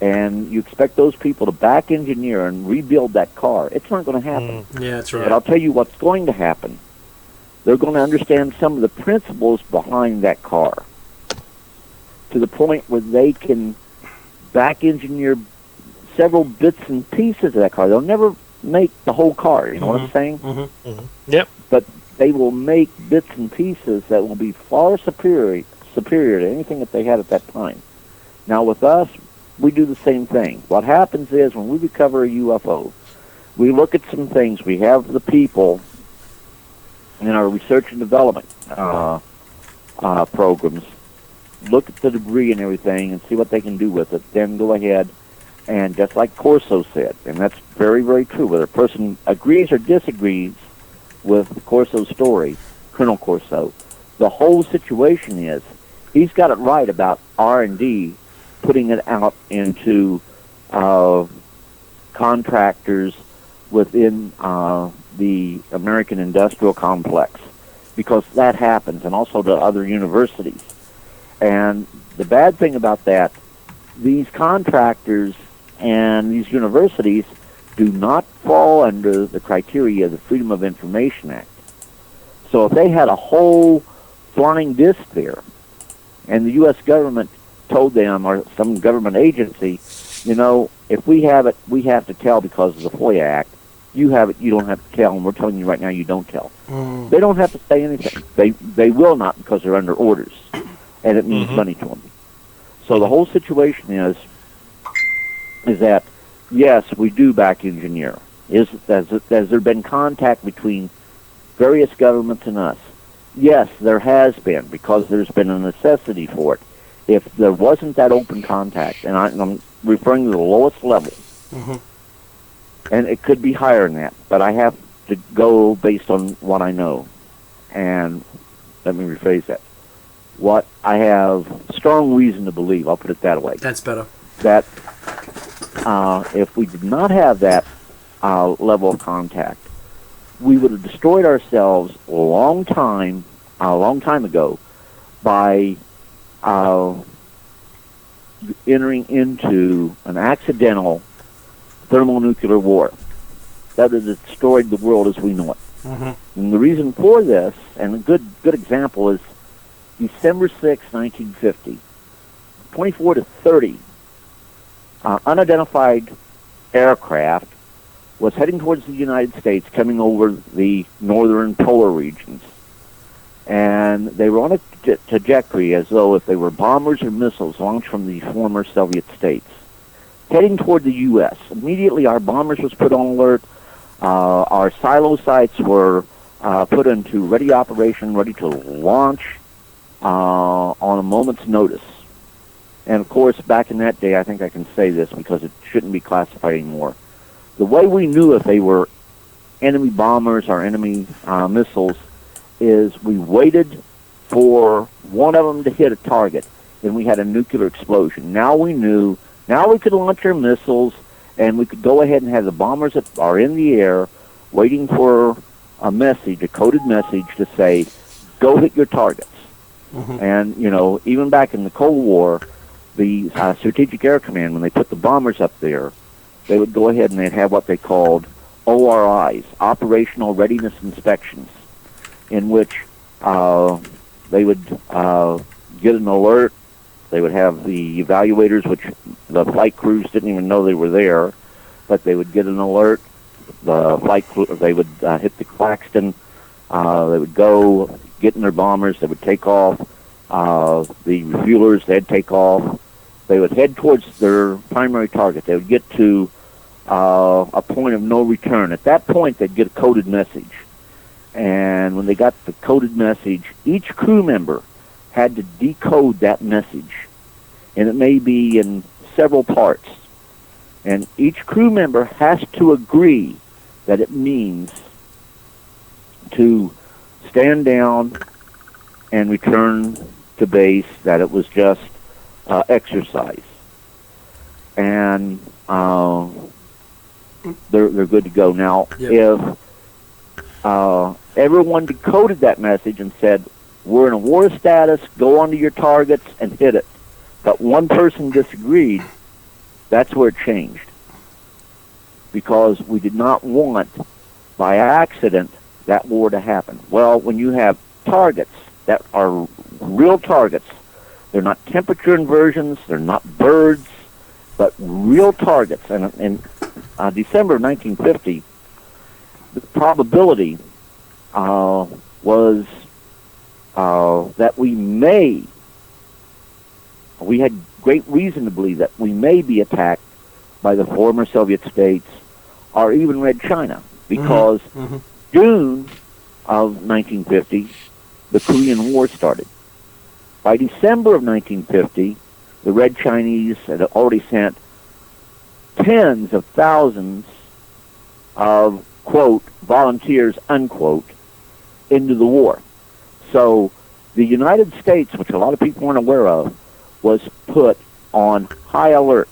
and you expect those people to back engineer and rebuild that car, it's not going to happen. Yeah, that's right. But I'll tell you what's going to happen. They're going to understand some of the principles behind that car to the point where they can back engineer several bits and pieces of that car. They'll never make the whole car, you know what I'm saying? Yep. But they will make bits and pieces that will be far superior to anything that they had at that time. Now with us, we do the same thing. What happens is when we recover a UFO, we look at some things. We have the people in our research and development programs look at the debris and everything and see what they can do with it, then go ahead and, just like Corso said, and that's very, very true, whether a person agrees or disagrees with Corso's story, Colonel Corso, the whole situation is he's got it right about R&D putting it out into contractors within the American industrial complex, because that happens, and also to other universities. And the bad thing about that, these contractors and these universities do not fall under the criteria of the Freedom of Information Act. So if they had a whole flying disc there, and the U.S. government told them, or some government agency, you know, if we have it, we have to tell because of the FOIA Act. You have it, you don't have to tell, and we're telling you right now you don't tell. They don't have to say anything. They will not, because they're under orders, and it means money to them. So the whole situation is that, yes, we do back engineer. Has there been contact between various governments and us? Yes, there has been, because there's been a necessity for it. If there wasn't that open contact, and I'm referring to the lowest level, and it could be higher than that, but I have to go based on what I know. And let me rephrase that. What I have strong reason to believe, I'll put it that way. That's better. That if we did not have that level of contact, we would have destroyed ourselves a long time ago by entering into an accidental thermonuclear war that would have destroyed the world as we know it. And the reason for this, and a good example, is December 6, 1950, 24 to 30 unidentified aircraft was heading towards the United States, coming over the northern polar regions. And they were on a trajectory as though if they were bombers or missiles launched from the former Soviet states, heading toward the U.S. Immediately our bombers was put on alert. Our silo sites were put into ready operation, ready to launch on a moment's notice. And of course, back in that day, I think I can say this because it shouldn't be classified anymore. The way we knew if they were enemy bombers or enemy missiles is we waited for one of them to hit a target, and we had a nuclear explosion. Now we knew, now we could launch our missiles, and we could go ahead and have the bombers that are in the air waiting for a message, a coded message to say, go hit your targets. And, you know, even back in the Cold War, the Strategic Air Command, when they put the bombers up there, they would go ahead and they'd have what they called ORIs, Operational Readiness Inspections, in which they would get an alert. They would have the evaluators, which the flight crews didn't even know they were there, but they would get an alert. The flight crew, they would hit the Claxton. They would go get in their bombers. They would take off. The refuelers, they'd take off. They would head towards their primary target. They would get to a point of no return. At that point, they'd get a coded message. And when they got the coded message, each crew member had to decode that message. And it may be in several parts. And each crew member has to agree that it means to stand down and return to base, that it was just exercise. And they're good to go. Now, if everyone decoded that message and said, we're in a war status, go onto your targets and hit it, but one person disagreed, that's where it changed. Because we did not want, by accident, that war to happen. Well, when you have targets that are real targets, they're not temperature inversions, they're not birds, but real targets. And in December of 1950, the probability was that we had great reason to believe that we may be attacked by the former Soviet states or even Red China, because June of 1950, the Korean War started. By December of 1950, the Red Chinese had already sent tens of thousands of, quote, volunteers, unquote, into the war. So the United States, which a lot of people weren't aware of, was put on high alert.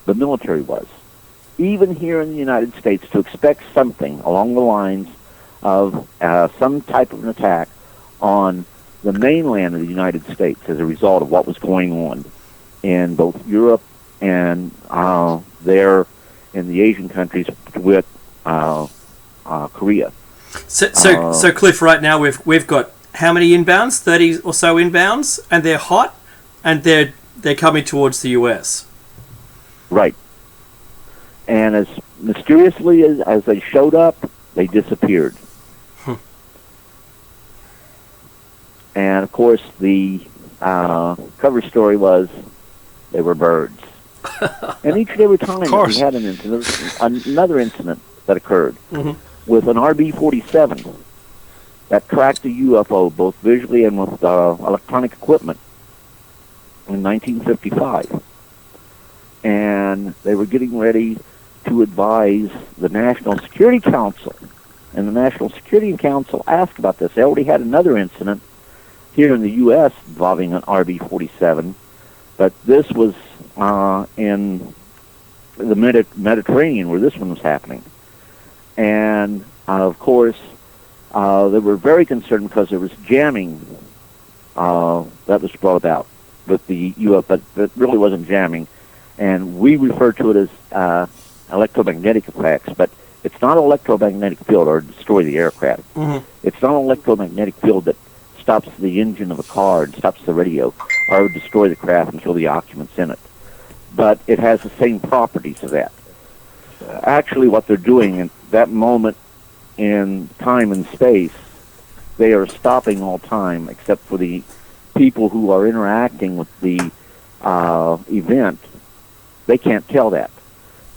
The military was. Even here in the United States, to expect something along the lines of some type of an attack on the mainland of the United States as a result of what was going on in both Europe and there in the Asian countries with Korea. So Cliff, right now we've got how many inbounds? 30 or so inbounds, and they're hot, and they're coming towards the US. Right. And as mysteriously as they showed up, they disappeared. And of course, the cover story was they were birds. And each and every time we had an incident, another incident that occurred with an RB-47 that tracked a UFO both visually and with electronic equipment in 1955. And they were getting ready to advise the National Security Council. And the National Security Council asked about this. They already had another incident here in the U.S. involving an RB-47, but this was in the Mediterranean where this one was happening. And, of course, they were very concerned because there was jamming that was brought about with the UFO, but it really wasn't jamming. And we refer to it as electromagnetic effects, but it's not an electromagnetic field or destroy the aircraft. It's not an electromagnetic field that stops the engine of a car and stops the radio or would destroy the craft and kill the occupants in it. But it has the same properties of that. Actually, what they're doing in that moment in time and space, they are stopping all time except for the people who are interacting with the event. They can't tell that.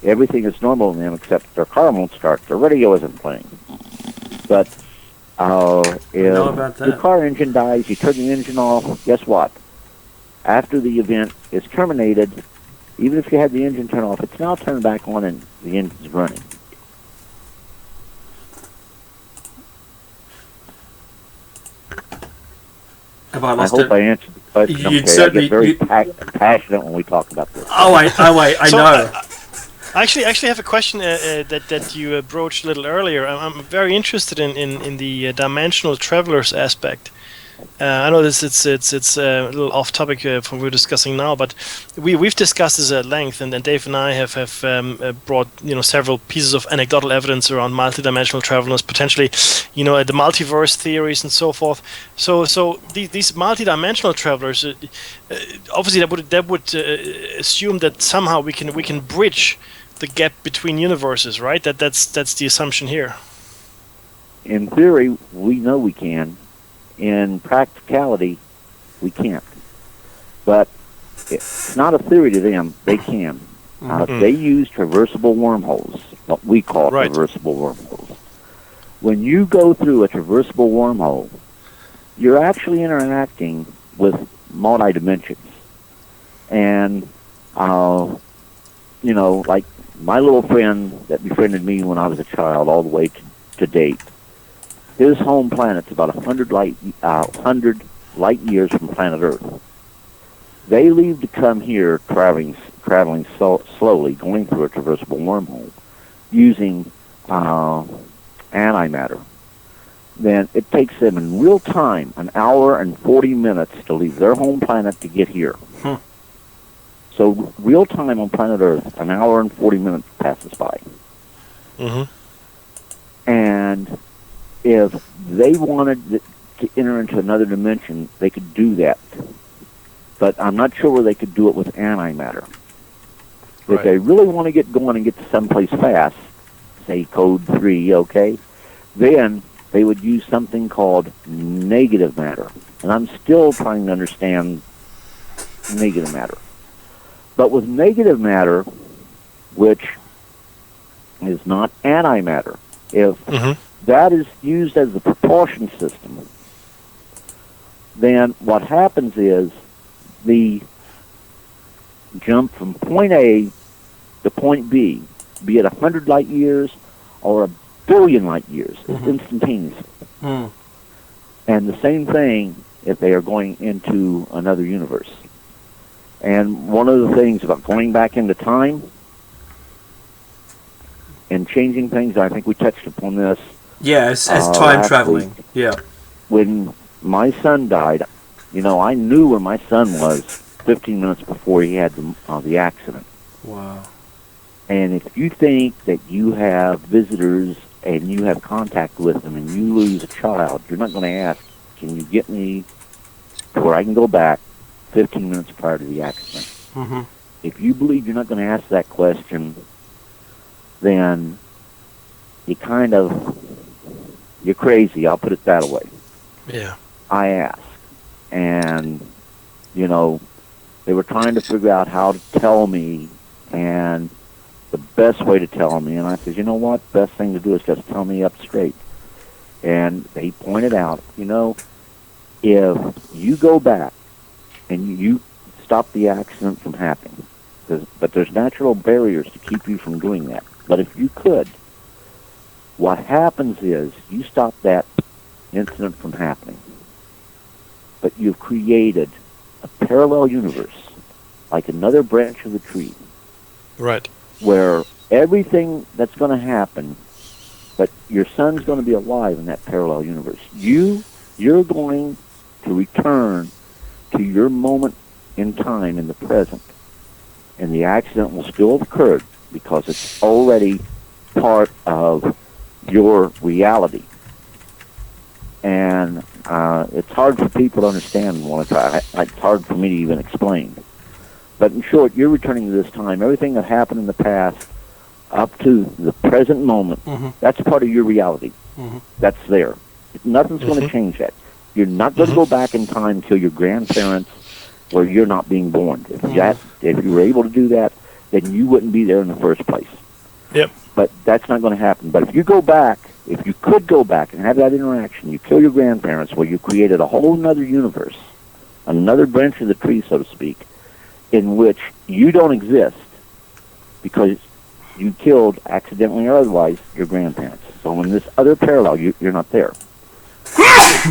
Everything is normal in them except their car won't start. Their radio isn't playing. But if the car engine dies, you turn the engine off, guess what? After the event is terminated, even if you had the engine turned off, it's now turned back on and the engine's running. I hope I answered the question. You'd okay. certainly, I get very passionate when we talk about this. I know. I actually have a question that you broached a little earlier. I'm very interested in the dimensional travelers aspect. I know it's a little off topic from what we're discussing now, but we've discussed this at length, and Dave and I have brought several pieces of anecdotal evidence around multidimensional travelers, potentially the multiverse theories and so forth. So these multidimensional travelers, obviously that would assume that somehow we can bridge the gap between universes, right? That's the assumption here. In theory, we know we can. In practicality, we can't. But it's not a theory to them. They can. They use traversable wormholes, what we call traversable wormholes. when you go through a traversable wormhole, you're actually interacting with multi-dimensions. And, like my little friend that befriended me when I was a child all the way to date, his home planet's about 100 light years from planet Earth. They leave to come here traveling slowly, going through a traversable wormhole, using antimatter. Then it takes them in real time an hour and 40 minutes to leave their home planet to get here. So real time on planet Earth, an hour and 40 minutes passes by. And if they wanted to enter into another dimension, they could do that. But I'm not sure where they could do it with antimatter. If they really want to get going and get to someplace fast, say code 3, okay, then they would use something called negative matter. And I'm still trying to understand negative matter. But with negative matter, which is not antimatter, if that is used as the propulsion system, then what happens is the jump from point A to point B, be it 100 light years or 1 billion light years, is instantaneous. And the same thing if they are going into another universe. And one of the things about going back into time and changing things, I think we touched upon this. Yeah, as time traveling. Yeah. When my son died, I knew where my son was 15 minutes before he had the accident. Wow. And if you think that you have visitors and you have contact with them and you lose a child, you're not going to ask, can you get me to where I can go back 15 minutes prior to the accident? If you believe you're not going to ask that question, then you're crazy. I'll put it that way. Yeah. I asked. And, they were trying to figure out how to tell me and the best way to tell me. And I said, you know what? Best thing to do is just tell me up straight. And they pointed out, if you go back and you stop the accident from happening, but there's natural barriers to keep you from doing that. But if you could, what happens is you stop that incident from happening, but you've created a parallel universe, like another branch of the tree. Right. Where everything that's going to happen, but your son's going to be alive in that parallel universe. You're going to return to your moment in time in the present, and the accident will still have occurred because it's already part of your reality. And it's hard for people to understand. It's hard for me to even explain. But in short, you're returning to this time. Everything that happened in the past up to the present moment, that's part of your reality. That's there. Nothing's going to change that. You're not going to go back in time until your grandparents, where you're not being born. If you were able to do that, then you wouldn't be there in the first place. Yep. But that's not going to happen. But if you could go back and have that interaction, you kill your grandparents, well, you created a whole other universe, another branch of the tree, so to speak, in which you don't exist because you killed, accidentally or otherwise, your grandparents. So in this other parallel, you're not there.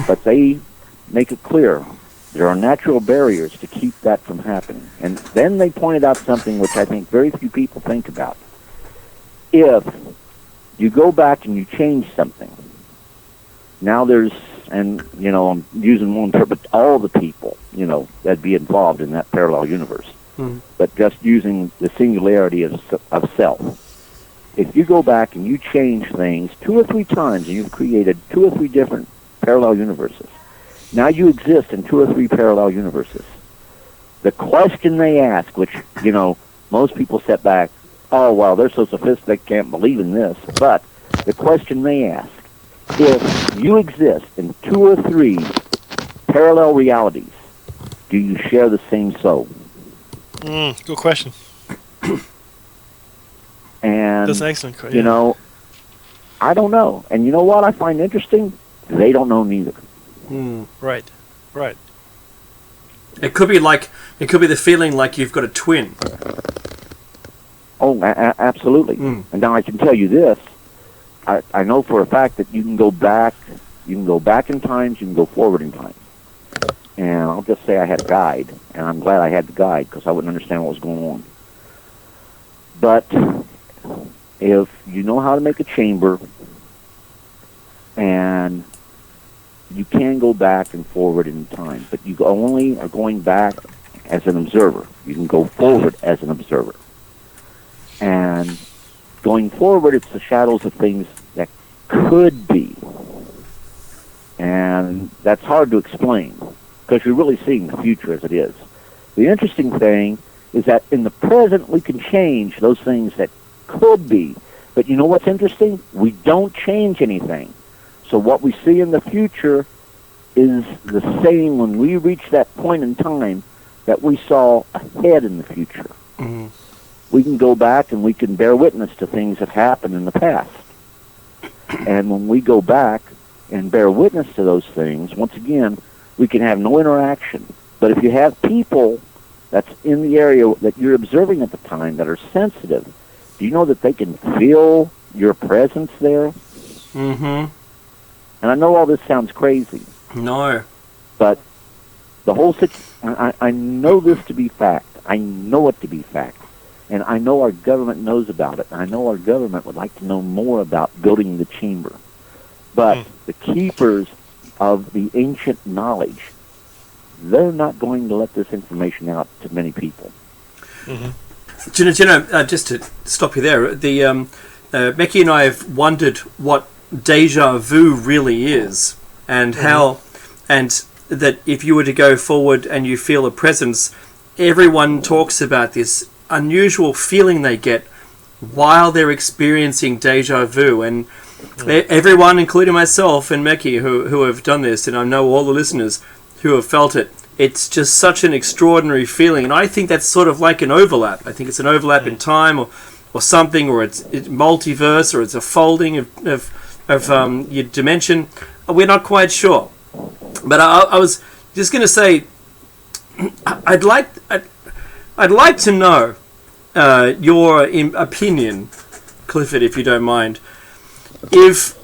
But they make it clear there are natural barriers to keep that from happening. And then they pointed out something which I think very few people think about. If you go back and you change something, now there's, and, I'm using one term, but all the people, that'd be involved in that parallel universe. But just using the singularity of self. If you go back and you change things 2 or 3 times and you've created 2 or 3 different parallel universes, now you exist in 2 or 3 parallel universes. The question they ask, which, most people sit back, oh, well, they're so sophisticated they can't believe in this. But the question they ask, if you exist in 2 or 3 parallel realities, do you share the same soul? Good question. And, that's an excellent question. I don't know. And you know what I find interesting? They don't know neither. Right. Right. It could be the feeling like you've got a twin. Oh, absolutely. And now I can tell you this. I know for a fact that you can go back in times, you can go forward in time. And I'll just say I had a guide, and I'm glad I had the guide because I wouldn't understand what was going on. But if you know how to make a chamber, and you can go back and forward in time, but you only are going back as an observer. You can go forward as an observer. And going forward, it's the shadows of things that could be. And that's hard to explain because you're really seeing the future as it is. The interesting thing is that in the present, we can change those things that could be. But you know what's interesting? We don't change anything. So what we see in the future is the same when we reach that point in time that we saw ahead in the future. Mm-hmm. We can go back and we can bear witness to things that happened in the past. And when we go back and bear witness to those things, once again, we can have no interaction. But if you have people that's in the area that you're observing at the time that are sensitive, do you know that they can feel your presence there? Mm-hmm. And I know all this sounds crazy. No. But the whole situation, I know this to be fact. I know it to be fact. And I know our government knows about it. I know our government would like to know more about building the chamber. But the keepers of the ancient knowledge, they're not going to let this information out to many people. Mm-hmm. Do you know, just to stop you there, Becky and I have wondered what deja vu really is, and how, and that if you were to go forward and you feel a presence, everyone talks about this unusual feeling they get while they're experiencing deja vu, and everyone, including myself and Becky, who have done this, and I know all the listeners who have felt it, it's just such an extraordinary feeling, and I think that's sort of like an overlap. I think it's an overlap in time or something, or it's multiverse, or it's a folding of your dimension. We're not quite sure. But I was just going to say, I'd like to know your opinion, Clifford, if you don't mind. If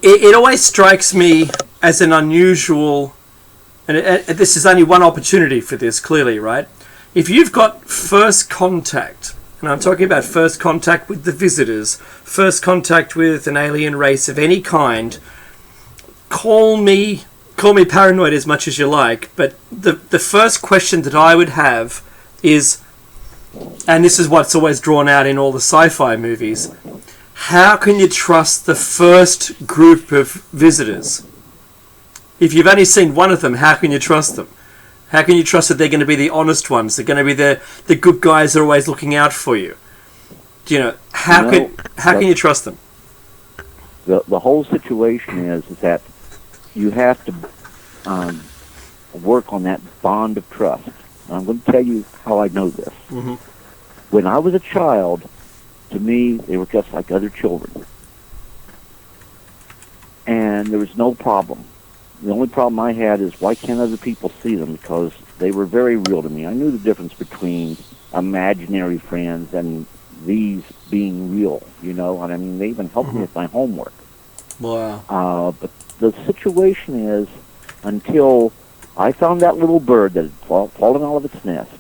it always strikes me as an unusual, and this is only one opportunity for this, clearly, right? If you've got first contact, and I'm talking about first contact with the visitors, first contact with an alien race of any kind, call me paranoid as much as you like, but the first question that I would have is, and this is what's always drawn out in all the sci-fi movies, how can you trust the first group of visitors? If you've only seen one of them, how can you trust them? How can you trust that they're going to be the honest ones? They're going to be the good guys that are always looking out for you. Do you know, how can you trust them? The whole situation is that you have to work on that bond of trust. And I'm going to tell you how I know this. Mm-hmm. When I was a child, to me, they were just like other children. And there was no problem. The only problem I had is why can't other people see them? Because they were very real to me. I knew the difference between imaginary friends and these being real, you know. And I mean, they even helped me with my homework. Wow. But the situation is, until I found that little bird that had fallen out of its nest,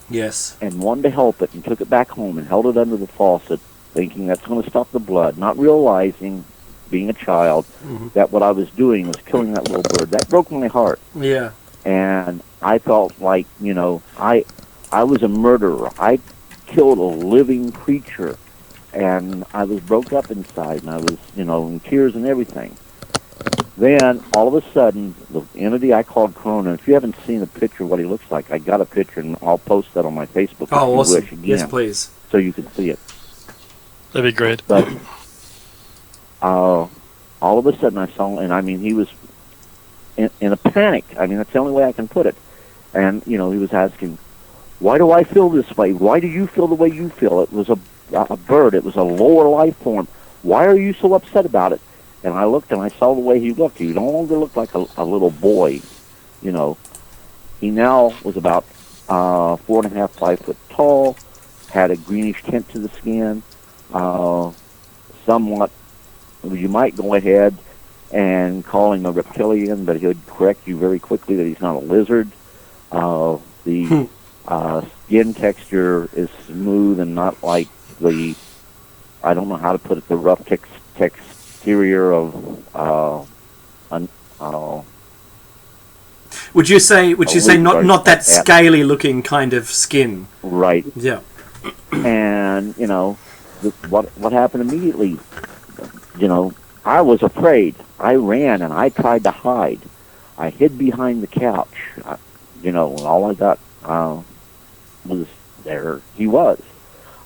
yes, and wanted to help it, and took it back home and held it under the faucet, thinking that's going to stop the blood, not realizing, being a child, that what I was doing was killing that little bird. That broke my heart. Yeah. And I felt like, you know, I was a murderer. I killed a living creature, and I was broke up inside, and I was, you know, in tears and everything. Then, all of a sudden, the entity I called Corona, if you haven't seen a picture of what he looks like, I got a picture, and I'll post that on my Facebook. Oh, awesome. Wish, again, yes, please. So you can see it. That'd be great. But all of a sudden I saw, and I mean, he was in a panic. I mean, that's the only way I can put it. And, you know, he was asking, why do I feel this way? Why do you feel the way you feel? It was a bird. It was a lower life form. why are you so upset about it? And I looked and I saw the way he looked. He no longer looked like a little boy, you know. He now was about 4.5, 5 foot tall, had a greenish tint to the skin, somewhat, you might go ahead and call him a reptilian, but he would correct you very quickly that he's not a lizard. The skin texture is smooth and not like the, I don't know how to put it, the rough exterior of would you say not that scaly looking kind of skin? Right. Yeah. And you know, what happened immediately? You know, I was afraid. I ran and I tried to hide. I hid behind the couch. You know, and all I got was there he was.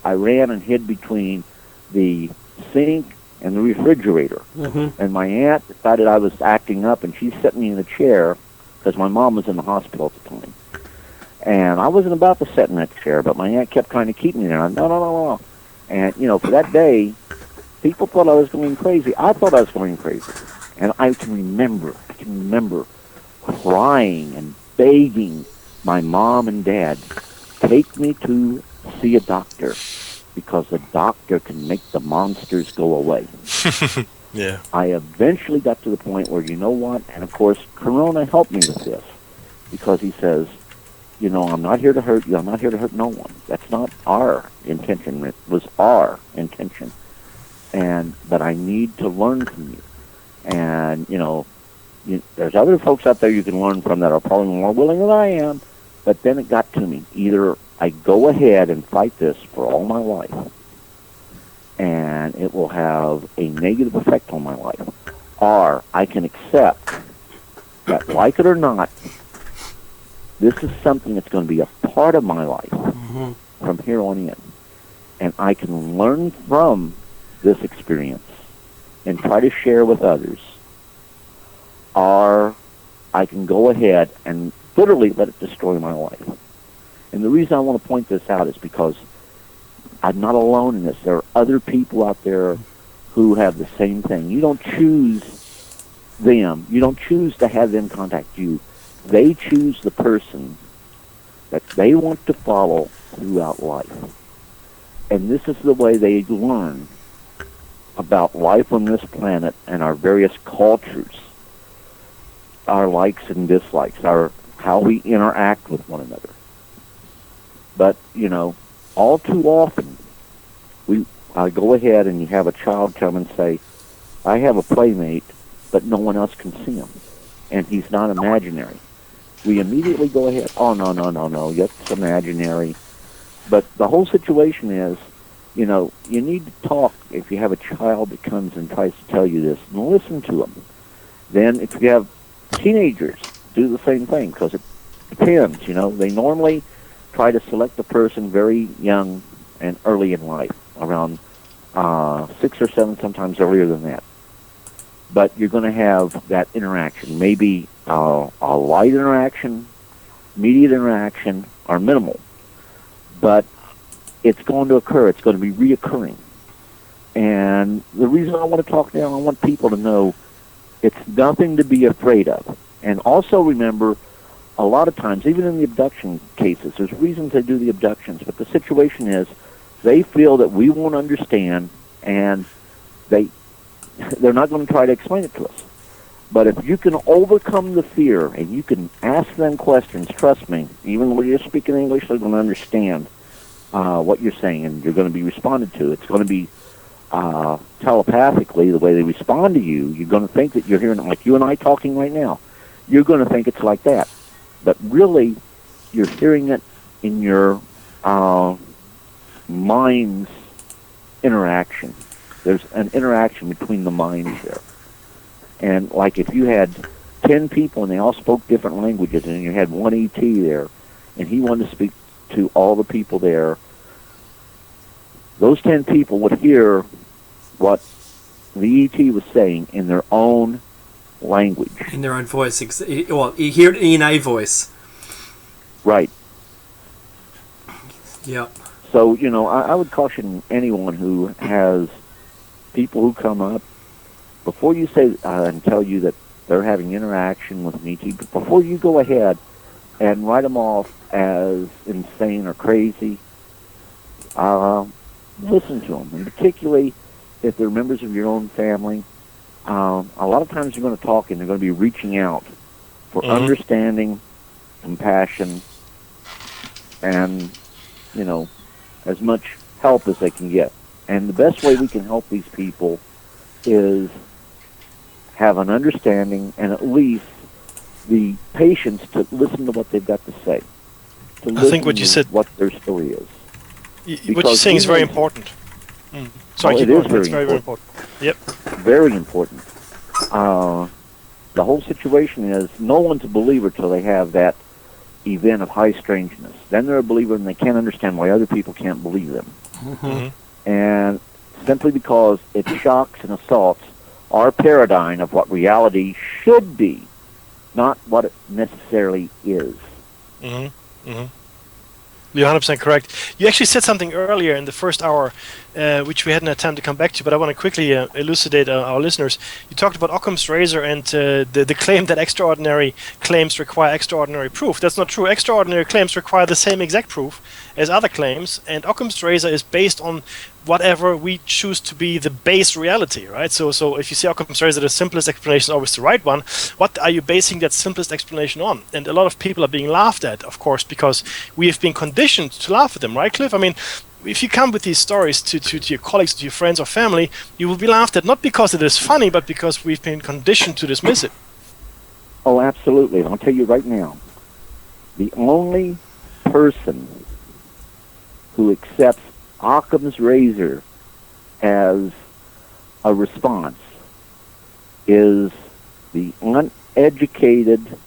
I ran and hid between the sink and the refrigerator. Mm-hmm. And my aunt decided I was acting up, and she set me in a chair because my mom was in the hospital at the time. And I wasn't about to sit in that chair, but my aunt kept trying to keep me there. And no. And, you know, for that day, people thought I was going crazy. I thought I was going crazy. And I can remember crying and begging my mom and dad, take me to see a doctor, because the doctor can make the monsters go away. Yeah. I eventually got to the point where, you know what, and of course, Corona helped me with this, because he says, you know, I'm not here to hurt you, I'm not here to hurt no one. That's not our intention. It was our intention. But I need to learn from you. And, you know, there's other folks out there you can learn from that are probably more willing than I am, but then it got to me. Either I go ahead and fight this for all my life, and it will have a negative effect on my life, or I can accept that, like it or not, this is something that's going to be a part of my life from here on in, and I can learn from this experience and try to share with others, or I can go ahead and literally let it destroy my life. And the reason I want to point this out is because I'm not alone in this. There are other people out there who have the same thing. You don't choose them. You don't choose to have them contact you. They choose the person that they want to follow throughout life. And this is the way they learn about life on this planet and our various cultures, our likes and dislikes, how we interact with one another. But, you know, all too often, I go ahead and you have a child come and say, I have a playmate, but no one else can see him, and he's not imaginary. We immediately go ahead, oh, no, it's imaginary. But the whole situation is, you know, you need to talk if you have a child that comes and tries to tell you this, and listen to them. Then if you have teenagers, do the same thing, because it depends, you know. They normally try to select a person very young and early in life, around 6 or 7, sometimes earlier than that. But you're going to have that interaction, maybe a light interaction, immediate interaction, or minimal. But it's going to occur. It's going to be reoccurring. And the reason I want to talk now, I want people to know it's nothing to be afraid of. And also remember, a lot of times, even in the abduction cases, there's reasons they do the abductions, but the situation is they feel that we won't understand, and they're not going to try to explain it to us. But if you can overcome the fear and you can ask them questions, trust me, even when you're speaking English, they're going to understand what you're saying, and you're going to be responded to. It's going to be telepathically, the way they respond to you. You're going to think that you're hearing, like you and I talking right now. You're going to think it's like that. But really, you're hearing it in your mind's interaction. There's an interaction between the minds there. And like if you had 10 people and they all spoke different languages, and you had one ET there, and he wanted to speak to all the people there, those 10 people would hear what the ET was saying in their own language. In their own voice. Well, you hear it in a voice. Right. Yeah. So, you know, I would caution anyone who has people who come up, before you say and tell you that they're having interaction with an ET, before you go ahead and write them off as insane or crazy, listen to them, and particularly if they're members of your own family. A lot of times you're going to talk and they're going to be reaching out for understanding, compassion, and, as much help as they can get. And the best way we can help these people is have an understanding and at least the patience to listen to what they've got to say. To I think what you said, what their story is. What you're saying is very important. Sorry, it is very important. Yep. Very important. The whole situation is no one's a believer till they have that event of high strangeness. Then they're a believer and they can't understand why other people can't believe them. And simply because it shocks and assaults our paradigm of what reality should be, not what it necessarily is. You're 100% correct. You actually said something earlier in the first hour, which we hadn't had time to come back to, but I want to quickly elucidate our listeners. You talked about Occam's razor and the claim that extraordinary claims require extraordinary proof. That's not true. Extraordinary claims require the same exact proof as other claims, and Occam's razor is based on whatever we choose to be the base reality, right? So if you say Occam's razor, the simplest explanation is always the right one. What are you basing that simplest explanation on? And a lot of people are being laughed at, of course, because we have been conditioned to laugh at them, right, Cliff? I mean, if you come with these stories to your colleagues, to your friends or family, you will be laughed at, not because it is funny, but because we've been conditioned to dismiss it. Oh, absolutely. And I'll tell you right now, the only person who accepts Occam's razor as a response is the uneducated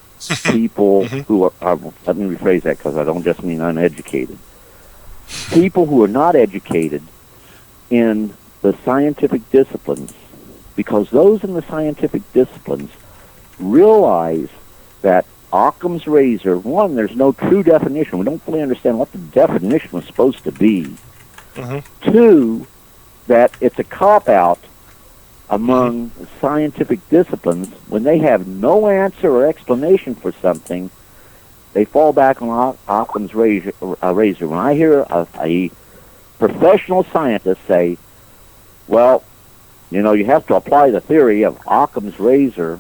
people who are, let me rephrase that because I don't just mean uneducated. People who are not educated in the scientific disciplines, because those in the scientific disciplines realize that Occam's razor, one, there's no true definition. We don't fully understand what the definition was supposed to be. Two, that it's a cop-out among scientific disciplines. When they have no answer or explanation for something, they fall back on Occam's razor. When I hear a professional scientist say, well, you have to apply the theory of Occam's razor,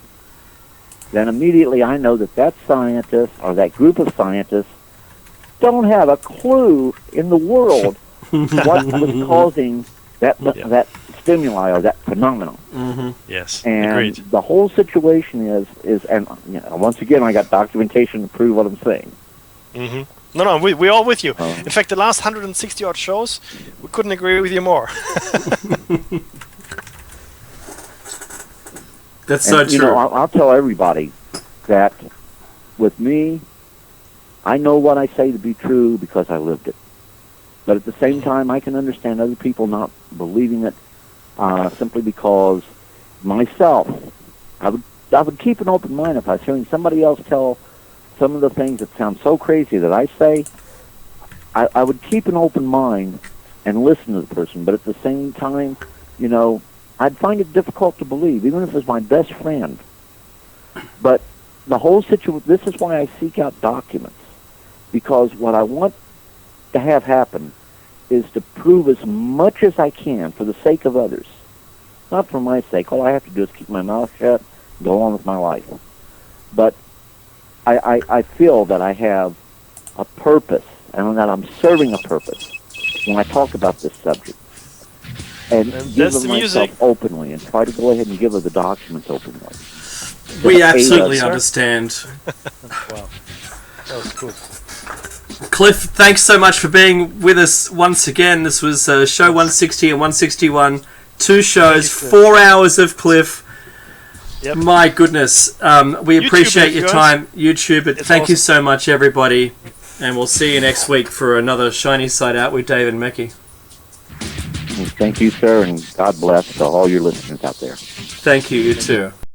then immediately I know that scientist or that group of scientists don't have a clue in the world what was causing that stimuli or that phenomenon. Yes, and agreed. The whole situation is, and once again, I got documentation to prove what I'm saying. No, we're all with you. In fact, the last 160 odd shows, we couldn't agree with you more. That's so true. I'll tell everybody that with me, I know what I say to be true because I lived it. But at the same time, I can understand other people not believing it simply because myself, I would keep an open mind if I was hearing somebody else tell some of the things that sound so crazy that I say. I would keep an open mind and listen to the person. But at the same time, I'd find it difficult to believe, even if it was my best friend. But the whole situation, this is why I seek out documents. Because what I want to have happen is to prove as much as I can for the sake of others. Not for my sake. All I have to do is keep my mouth shut and go on with my life. But I feel that I have a purpose and that I'm serving a purpose when I talk about this subject. And give them myself openly and try to go ahead and give her the documents openly. We absolutely understand. Wow. That was cool. Cliff, thanks so much for being with us once again. This was show 160 and 161. 2 shows, 4 hours of Cliff. Yep. My goodness. We appreciate your time, YouTube. But thank you so much, everybody. And we'll see you next week for another Shiny Side Out with Dave and Mecky. Thank you, sir, and God bless to all your listeners out there. Thank you, you too.